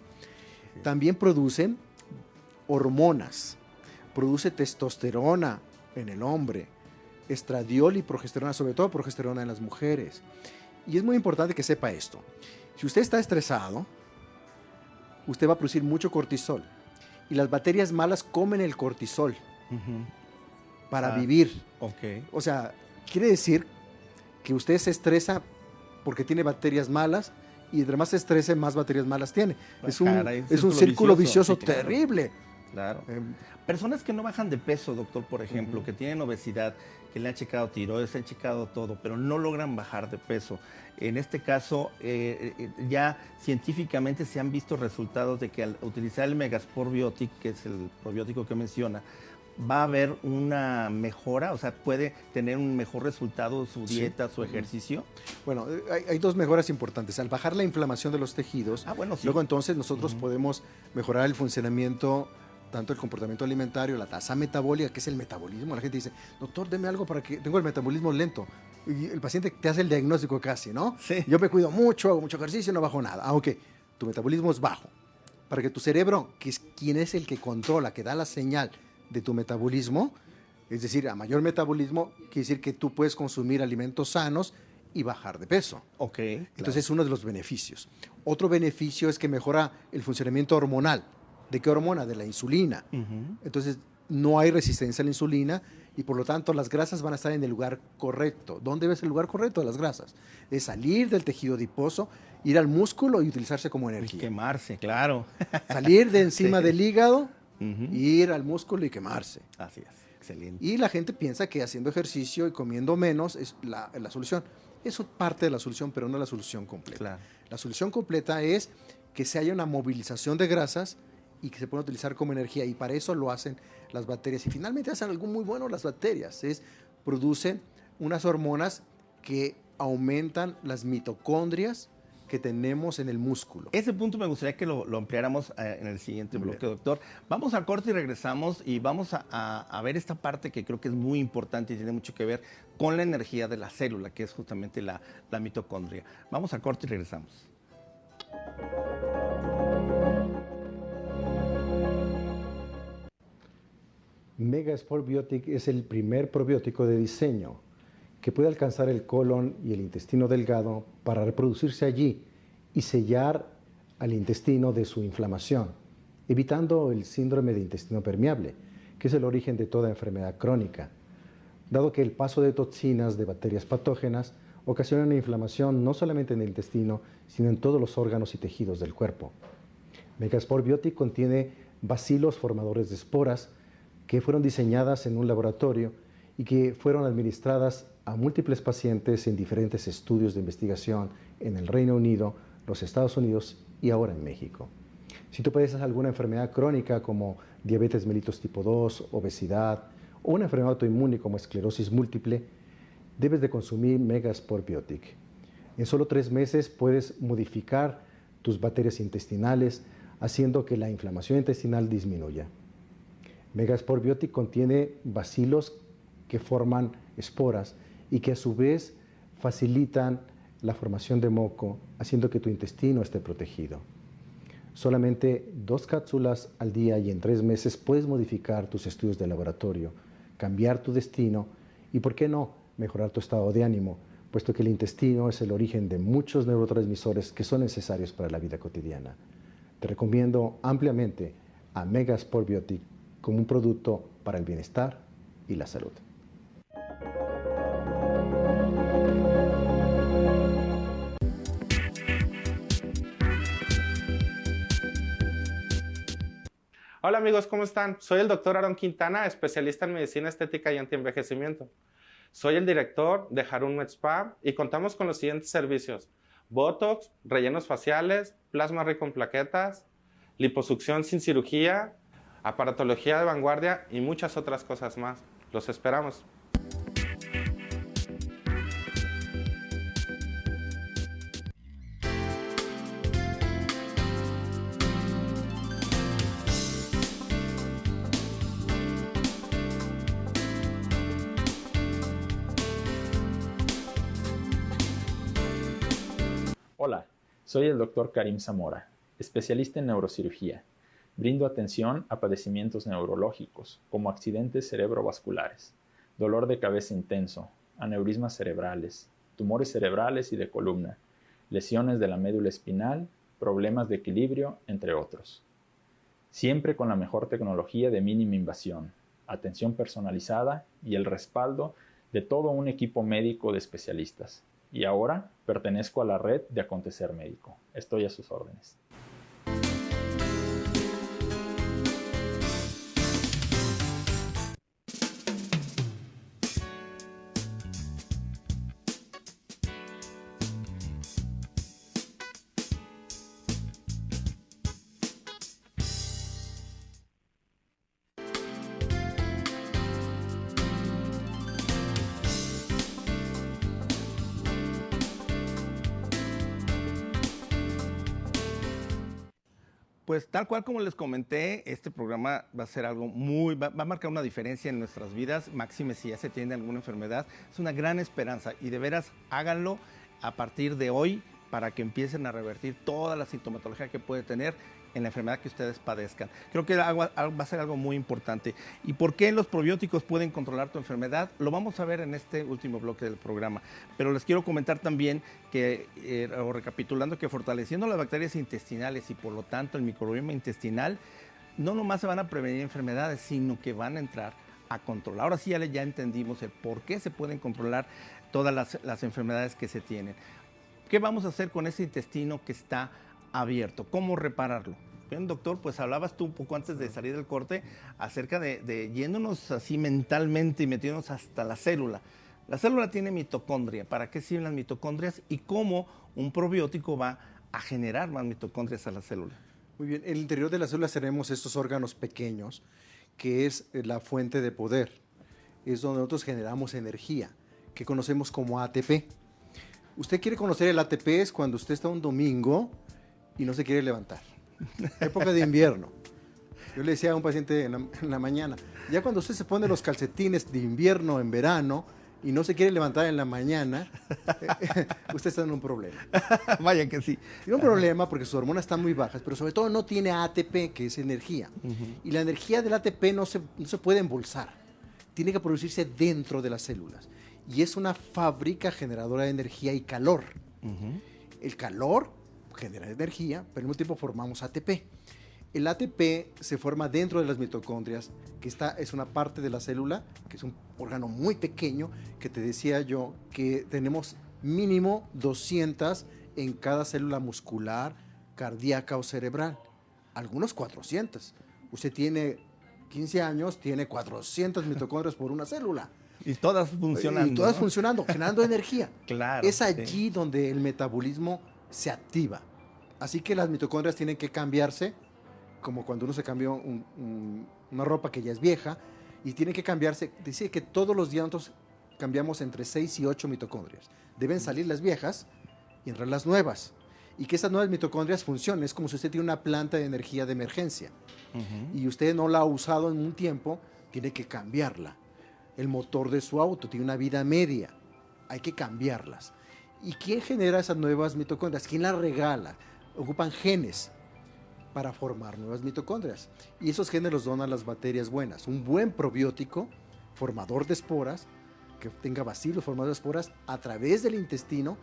Sí. También producen hormonas. Produce testosterona en el hombre, estradiol y progesterona, sobre todo progesterona en las mujeres. Y es muy importante que sepa esto. Si usted está estresado, usted va a producir mucho cortisol. Y las bacterias malas comen el cortisol. para vivir. Ok. O sea, quiere decir que usted se estresa porque tiene bacterias malas y entre más se estrese, más bacterias malas tiene. Es un círculo vicioso sí, claro. terrible. Claro. Personas que no bajan de peso, doctor, por ejemplo, que tienen obesidad, que le han checado tiroides, le han checado todo, pero no logran bajar de peso. En este caso, ya científicamente se han visto resultados de que al utilizar el Megasport Biotic, que es el probiótico que menciona, va a haber una mejora, o sea, puede tener un mejor resultado su dieta, su ejercicio. Bueno, hay dos mejoras importantes. Al bajar la inflamación de los tejidos, bueno, sí. luego entonces nosotros podemos mejorar el funcionamiento, tanto el comportamiento alimentario, la tasa metabólica, que es el metabolismo. La gente dice, doctor, deme algo para que tengo el metabolismo lento. Y el paciente te hace el diagnóstico casi, ¿no? Sí. Yo me cuido mucho, hago mucho ejercicio, no bajo nada. Aunque tu metabolismo es bajo. Para que tu cerebro, que es quien es el que controla, que da la señal de tu metabolismo, es decir, a mayor metabolismo, quiere decir que tú puedes consumir alimentos sanos y bajar de peso. Ok. Entonces es uno de los beneficios. Otro beneficio es que mejora el funcionamiento hormonal. ¿De qué hormona? De la insulina. Entonces no hay resistencia a la insulina y por lo tanto las grasas van a estar en el lugar correcto. ¿Dónde ves el lugar correcto de las grasas? Es salir del tejido adiposo, ir al músculo y utilizarse como energía. Quemarse, claro. Salir de encima del hígado, ir al músculo y quemarse. Así es, excelente. Y la gente piensa que haciendo ejercicio y comiendo menos es la solución. Eso es parte de la solución, pero no la solución completa. Claro. La solución completa es que se haya una movilización de grasas y que se pueda utilizar como energía, y para eso lo hacen las bacterias. Y finalmente hacen algo muy bueno las bacterias, producen unas hormonas que aumentan las mitocondrias que tenemos en el músculo. Ese punto me gustaría que lo ampliáramos en el siguiente bloque, doctor. Vamos al corte y regresamos y vamos a ver esta parte que creo que es muy importante y tiene mucho que ver con la energía de la célula, que es justamente la mitocondria. Vamos al corte y regresamos. Megasport Biotic es el primer probiótico de diseño que puede alcanzar el colon y el intestino delgado para reproducirse allí y sellar al intestino de su inflamación, evitando el síndrome de intestino permeable, que es el origen de toda enfermedad crónica, dado que el paso de toxinas de bacterias patógenas ocasiona una inflamación no solamente en el intestino, sino en todos los órganos y tejidos del cuerpo. Megasport Biotic contiene bacilos formadores de esporas que fueron diseñadas en un laboratorio y que fueron administradas a múltiples pacientes en diferentes estudios de investigación en el Reino Unido, los Estados Unidos y ahora en México. Si tú padeces alguna enfermedad crónica como diabetes mellitus tipo 2, obesidad o una enfermedad autoinmune como esclerosis múltiple, debes de consumir Megasport Biotic. En solo 3 meses puedes modificar tus bacterias intestinales, haciendo que la inflamación intestinal disminuya. Megasport Biotic contiene bacilos que forman esporas y que a su vez facilitan la formación de moco, haciendo que tu intestino esté protegido. Solamente 2 cápsulas al día y en 3 meses puedes modificar tus estudios de laboratorio, cambiar tu destino y, ¿por qué no?, mejorar tu estado de ánimo, puesto que el intestino es el origen de muchos neurotransmisores que son necesarios para la vida cotidiana. Te recomiendo ampliamente a Megasport Biotic como un producto para el bienestar y la salud. Hola amigos, ¿cómo están? Soy el doctor Aaron Quintana, especialista en medicina estética y antienvejecimiento. Soy el director de Harun Med Spa y contamos con los siguientes servicios: Botox, rellenos faciales, plasma rico en plaquetas, liposucción sin cirugía, aparatología de vanguardia y muchas otras cosas más. Los esperamos. Hola, soy el Dr. Karim Zamora, especialista en neurocirugía. Brindo atención a padecimientos neurológicos, como accidentes cerebrovasculares, dolor de cabeza intenso, aneurismas cerebrales, tumores cerebrales y de columna, lesiones de la médula espinal, problemas de equilibrio, entre otros. Siempre con la mejor tecnología de mínima invasión, atención personalizada y el respaldo de todo un equipo médico de especialistas. Y ahora pertenezco a la red de Acontecer Médico. Estoy a sus órdenes. Pues tal cual como les comenté, este programa va a ser algo va a marcar una diferencia en nuestras vidas, máxime si ya se tiene alguna enfermedad. Es una gran esperanza y de veras háganlo a partir de hoy para que empiecen a revertir toda la sintomatología que puede tener en la enfermedad que ustedes padezcan. Creo que va a ser algo muy importante. ¿Y por qué los probióticos pueden controlar tu enfermedad? Lo vamos a ver en este último bloque del programa. Pero les quiero comentar también que, o recapitulando, que fortaleciendo las bacterias intestinales y por lo tanto el microbioma intestinal, no nomás se van a prevenir enfermedades, sino que van a entrar a controlar. Ahora sí ya entendimos el por qué se pueden controlar todas las enfermedades que se tienen. ¿Qué vamos a hacer con ese intestino que está abierto? ¿Cómo repararlo? Bien, doctor, pues hablabas tú un poco antes de salir del corte acerca de yéndonos así mentalmente y metiéndonos hasta la célula. La célula tiene mitocondria. ¿Para qué sirven las mitocondrias y cómo un probiótico va a generar más mitocondrias a la célula? Muy bien, en el interior de las células tenemos estos órganos pequeños, que es la fuente de poder. Es donde nosotros generamos energía, que conocemos como ATP. Usted quiere conocer el ATP es cuando usted está un domingo y no se quiere levantar. Época de invierno. Yo le decía a un paciente en la mañana, ya cuando usted se pone los calcetines de invierno en verano y no se quiere levantar en la mañana, usted está en un problema. Vaya que sí. Tiene un problema porque sus hormonas están muy bajas, pero sobre todo no tiene ATP, que es energía. Y la energía del ATP no se puede embolsar. Tiene que producirse dentro de las células. Y es una fábrica generadora de energía y calor. El calor genera energía, pero al mismo tiempo formamos ATP. El ATP se forma dentro de las mitocondrias, que es una parte de la célula, que es un órgano muy pequeño, que te decía yo que tenemos mínimo 200 en cada célula muscular, cardíaca o cerebral. Algunos 400. Usted tiene 15 años, tiene 400 mitocondrias por una célula. Y todas funcionando. Y todas funcionando, generando energía. Claro. Es allí donde el metabolismo se activa. Así que las mitocondrias tienen que cambiarse, como cuando uno se cambió una ropa que ya es vieja, y tiene que cambiarse. Dice que todos los días nosotros cambiamos entre 6 y 8 mitocondrias. Deben salir las viejas y entrar las nuevas. Y que esas nuevas mitocondrias funcionen. Es como si usted tiene una planta de energía de emergencia. Y usted no la ha usado en un tiempo, tiene que cambiarla. El motor de su auto tiene una vida media. Hay que cambiarlas. ¿Y quién genera esas nuevas mitocondrias? ¿Quién las regala? Ocupan genes para formar nuevas mitocondrias. Y esos genes los donan las bacterias buenas. Un buen probiótico, formador de esporas, que tenga bacilos formadores de esporas, a través del intestino,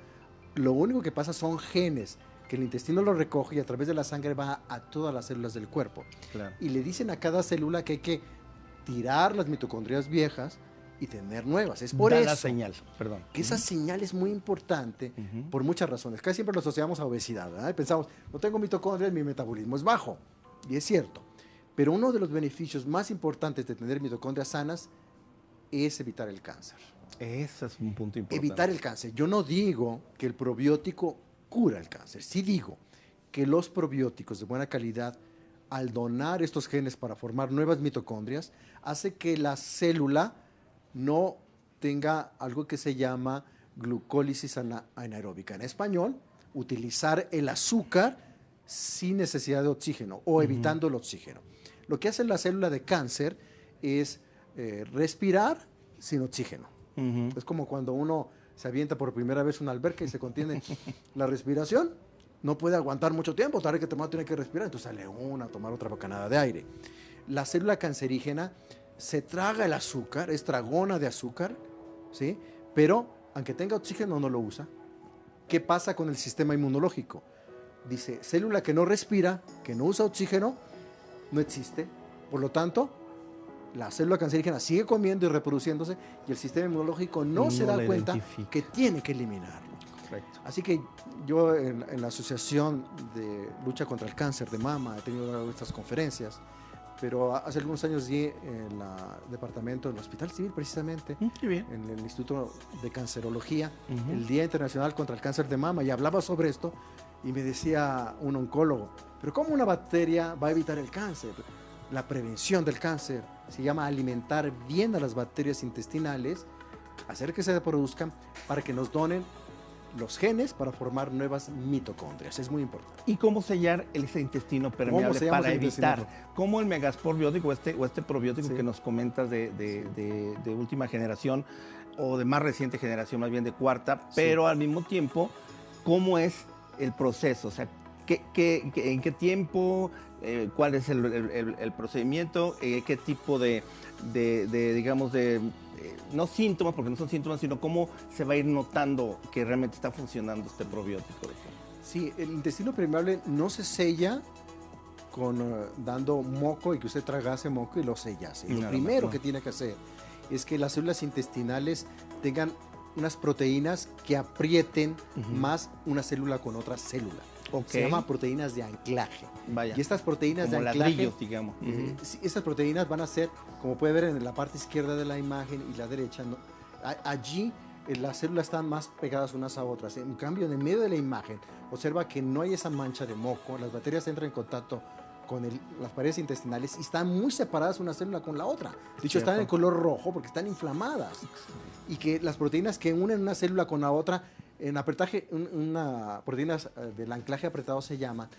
lo único que pasa son genes, que el intestino lo recoge y a través de la sangre va a todas las células del cuerpo. Claro. Y le dicen a cada célula que hay que tirar las mitocondrias viejas y tener nuevas. Es por Da eso la señal, perdón. que esa señal es muy importante por muchas razones. Casi siempre lo asociamos a obesidad, ¿verdad? Pensamos, no tengo mitocondrias, mi metabolismo es bajo. Y es cierto. Pero uno de los beneficios más importantes de tener mitocondrias sanas es evitar el cáncer. Ese es un punto importante. Evitar el cáncer. Yo no digo que el probiótico cura el cáncer. Sí digo que los probióticos de buena calidad, al donar estos genes para formar nuevas mitocondrias, hace que la célula no tenga algo que se llama glucólisis anaeróbica. En español, utilizar el azúcar sin necesidad de oxígeno o evitando el oxígeno. Lo que hace la célula de cáncer es respirar sin oxígeno. Es como cuando uno se avienta por primera vez una alberca y se contiene la respiración, no puede aguantar mucho tiempo, tarde que te va a tener que respirar, entonces sale a tomar otra bocanada de aire. La célula cancerígena se traga el azúcar, es tragona de azúcar, ¿sí? Pero aunque tenga oxígeno no lo usa. ¿Qué pasa con el sistema inmunológico? Dice, célula que no respira, que no usa oxígeno, no existe. Por lo tanto, La célula cancerígena sigue comiendo y reproduciéndose y el sistema inmunológico no se da la cuenta identifica. que tiene que eliminarlo. Correcto. Así que yo en la Asociación de Lucha contra el Cáncer de Mama he tenido estas conferencias, pero hace algunos años di en el departamento del Hospital Civil precisamente, Qué bien. en el Instituto de Cancerología, Ujú. el Día Internacional contra el Cáncer de Mama, y hablaba sobre esto y me decía un oncólogo, pero ¿cómo una bacteria va a evitar el cáncer? La prevención del cáncer se llama alimentar bien a las bacterias intestinales, hacer que se reproduzcan para que nos donen los genes para formar nuevas mitocondrias. Es muy importante. ¿Y cómo sellar ese intestino permeable sellamos para el intestino? evitar? ¿Cómo el megaspor biótico o este probiótico Sí. que nos comentas de última generación o de más reciente generación, más bien de cuarta, pero al mismo tiempo, ¿cómo es el proceso? O sea, ¿en qué tiempo? ¿Cuál es el procedimiento? ¿Qué tipo digamos, no síntomas, porque no son síntomas, sino cómo se va a ir notando que realmente está funcionando este probiótico, doctor? Sí, el intestino permeable no se sella dando moco y que usted tragase moco y lo sellase. Lo Nada primero más, que no. tiene que hacer es que las células intestinales tengan unas proteínas que aprieten Ujú. más una célula con otra célula. Ok. Se llaman proteínas de anclaje. Vaya. Y estas proteínas Como de anclaje, ladrillos, digamos. Ujú. sí, estas proteínas van a ser, como puede ver en la parte izquierda de la imagen y la derecha, ¿no? Allí las células están más pegadas unas a otras. En cambio, en el medio de la imagen, observa que no hay esa mancha de moco. Las bacterias entran en contacto con las paredes intestinales y están muy separadas una célula con la otra. De hecho, están en color rojo porque están inflamadas. Y que las proteínas que unen una célula con la otra, en apretaje, proteínas del anclaje apretado se llaman,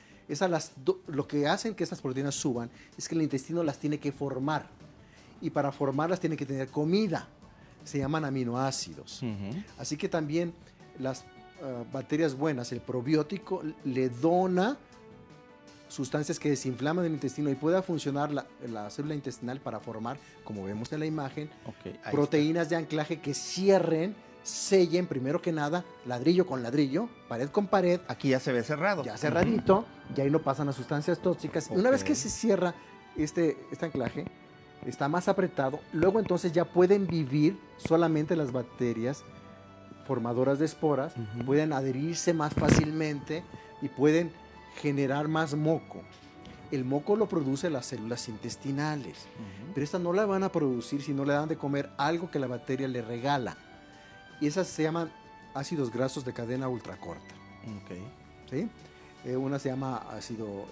lo que hacen que estas proteínas suban es que el intestino las tiene que formar. Y para formarlas tiene que tener comida. Se llaman aminoácidos. Ujú. Así que también las bacterias buenas, el probiótico le dona sustancias que desinflaman el intestino y pueda funcionar la célula intestinal para formar, como vemos en la imagen, Ok, ahí proteínas de anclaje que cierren, sellen, primero que nada, ladrillo con ladrillo, pared con pared, está. Aquí ya se ve cerrado. ya cerradito, y ahí no pasan las sustancias tóxicas. Y una vez que Ok. se cierra este anclaje, está más apretado, luego entonces ya pueden vivir solamente las bacterias formadoras de esporas, Ujú. pueden adherirse más fácilmente y pueden generar más moco. El moco lo produce las células intestinales, Ujú. pero estas no la van a producir si no le dan de comer algo que la bacteria le regala. Y esas se llaman ácidos grasos de cadena ultracorta. Ok. ¿Sí? Una se llama ácido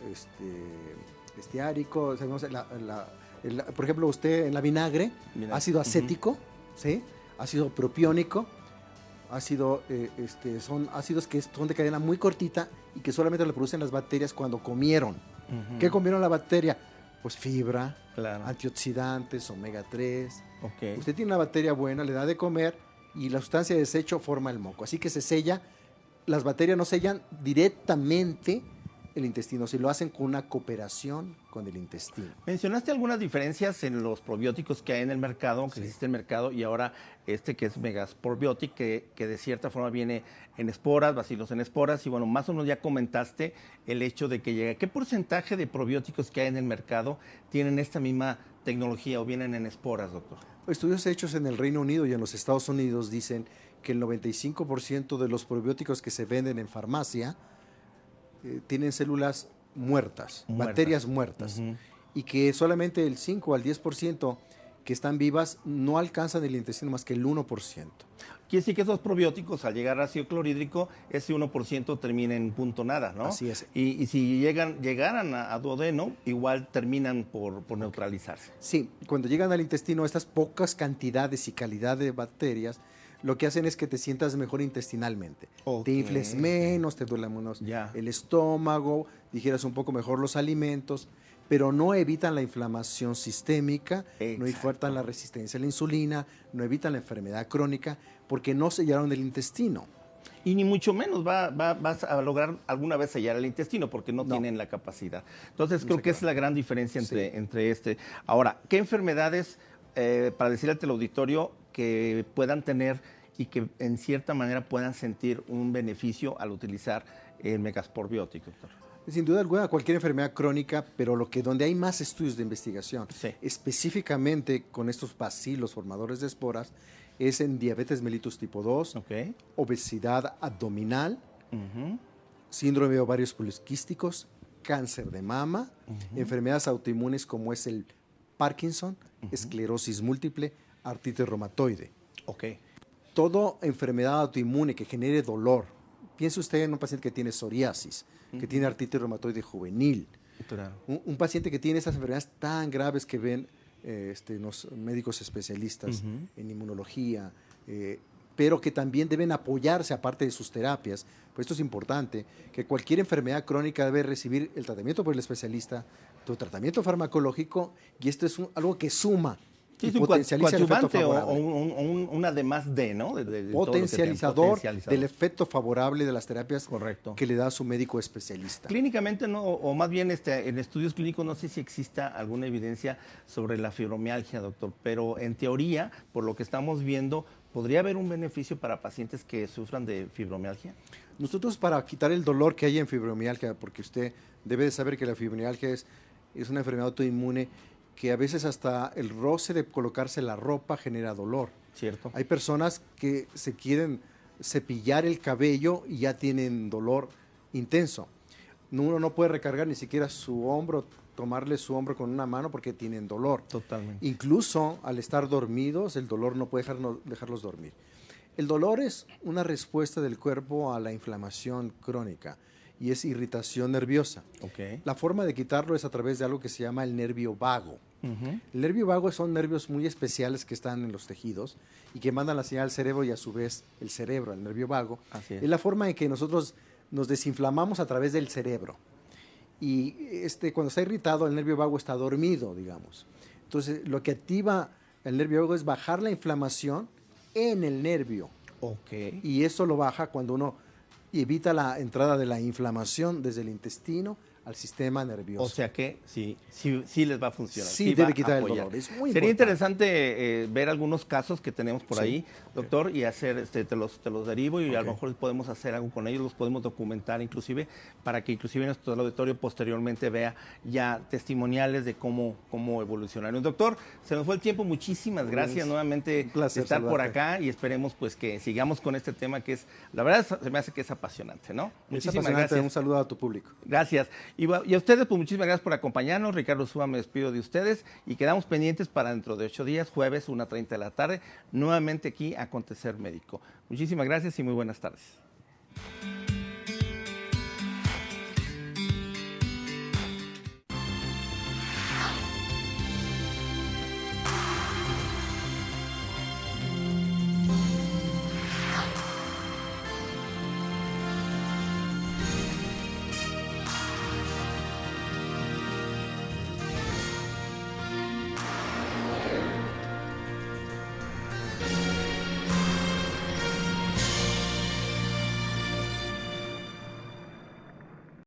esteárico, sabemos por ejemplo, usted en la vinagre, Vinagre. ácido Ujú. acético, ¿sí? Ácido propiónico, son ácidos que son de cadena muy cortita y que solamente lo producen las bacterias cuando comieron. Ujú. ¿Qué comieron la bacteria? Pues fibra, Claro. antioxidantes, omega 3. Ok. Usted tiene una bacteria buena, le da de comer y la sustancia de desecho forma el moco. Así que se sella, las bacterias no sellan directamente el intestino, se lo hacen con una cooperación con el intestino. Mencionaste algunas diferencias en los probióticos que hay en el mercado, que existe en el mercado, y ahora que es Megaspor Biotic, que de cierta forma viene en esporas, bacilos en esporas, y bueno, más o menos ya comentaste el hecho de que llega. ¿Qué porcentaje de probióticos que hay en el mercado tienen esta misma tecnología o vienen en esporas, doctor? Estudios hechos en el Reino Unido y en los Estados Unidos dicen que el 95% de los probióticos que se venden en farmacia tienen células muertas, bacterias muertas, Ujú. y que solamente el 5 al 10% que están vivas no alcanzan el intestino más que el 1%. Quiere decir que esos probióticos, al llegar a ácido clorhídrico, ese 1% termina en punto nada, ¿no? Así es. Y si llegaran a duodeno, igual terminan por neutralizarse. Sí, cuando llegan al intestino, estas pocas cantidades y calidad de bacterias, lo que hacen es que te sientas mejor intestinalmente. Ok. Te infles menos, te duele menos Ya. el estómago, digieras un poco mejor los alimentos, pero no evitan la inflamación sistémica, no Exacto. evitan la resistencia a la insulina, no evitan la enfermedad crónica, porque no sellaron el intestino. Y ni mucho menos vas a lograr alguna vez sellar el intestino porque no No. tienen la capacidad. Entonces creo que esa es la gran diferencia Sí. entre este. Ahora, ¿qué enfermedades, para decirle al teleauditorio, que puedan tener y que en cierta manera puedan sentir un beneficio al utilizar el Megaspor Biotic, doctor? Sin duda alguna, cualquier enfermedad crónica, pero donde hay más estudios de investigación, Sí. específicamente con estos bacilos formadores de esporas, es en diabetes mellitus tipo 2, Ok. obesidad abdominal, Ujú. síndrome de ovarios poliquísticos, cáncer de mama, enfermedades autoinmunes como es el Parkinson, esclerosis múltiple, artritis reumatoide. Ok. Toda enfermedad autoinmune que genere dolor. Piense usted en un paciente que tiene psoriasis, que tiene artritis reumatoide juvenil. Claro. Un paciente que tiene esas enfermedades tan graves que ven los médicos especialistas en inmunología, pero que también deben apoyarse aparte de sus terapias. Pues esto es importante, que cualquier enfermedad crónica debe recibir el tratamiento por el especialista, tu tratamiento farmacológico, y esto es algo que suma Sí, y es un potencializa el efecto coadyuvante o favorable. un además de, ¿no? De todo lo que Potencializador tiene. del efecto favorable de las terapias Correcto. que le da su médico especialista. Clínicamente, no, o más bien en estudios clínicos, no sé si exista alguna evidencia sobre la fibromialgia, doctor, pero en teoría, por lo que estamos viendo, ¿podría haber un beneficio para pacientes que sufran de fibromialgia? Nosotros, para quitar el dolor que hay en fibromialgia, porque usted debe de saber que la fibromialgia es una enfermedad autoinmune que a veces hasta el roce de colocarse la ropa genera dolor. Cierto. Hay personas que se quieren cepillar el cabello y ya tienen dolor intenso. Uno no puede recargar ni siquiera su hombro, tomarle su hombro con una mano porque tienen dolor. Totalmente. Incluso al estar dormidos, el dolor no puede dejarlos dormir. El dolor es una respuesta del cuerpo a la inflamación crónica y es irritación nerviosa. Ok. La forma de quitarlo es a través de algo que se llama el nervio vago. Ujú. El nervio vago son nervios muy especiales que están en los tejidos y que mandan la señal al cerebro y a su vez el cerebro, el nervio vago. Así es. Es la forma en que nosotros nos desinflamamos a través del cerebro. Y cuando está irritado, el nervio vago está dormido, digamos. Entonces, lo que activa el nervio vago es bajar la inflamación en el nervio. Ok. Y eso lo baja cuando uno evita la entrada de la inflamación desde el intestino al sistema nervioso. O sea que sí les va a funcionar. Sí, va debe quitar a el apoyar. dolor. Es muy Sería importante. interesante ver algunos casos que tenemos por Sí. ahí, doctor, y hacer, te los derivo y a lo Ok. mejor podemos hacer algo con ellos, los podemos documentar inclusive, para que inclusive nuestro auditorio posteriormente vea ya testimoniales de cómo evolucionaron. Doctor, se nos fue el tiempo, muchísimas gracias nuevamente Un placer de estar por saludarte. acá y esperemos pues que sigamos con este tema que es, la verdad se me hace que es apasionante, ¿no? Es Muchísimas apasionante. gracias. Un saludo a tu público. Gracias. Y a ustedes, pues muchísimas gracias por acompañarnos. Ricardo Suba, me despido de ustedes y quedamos pendientes para dentro de 8 días, jueves, 1:30 de la tarde, nuevamente aquí a Acontecer Médico. Muchísimas gracias y muy buenas tardes.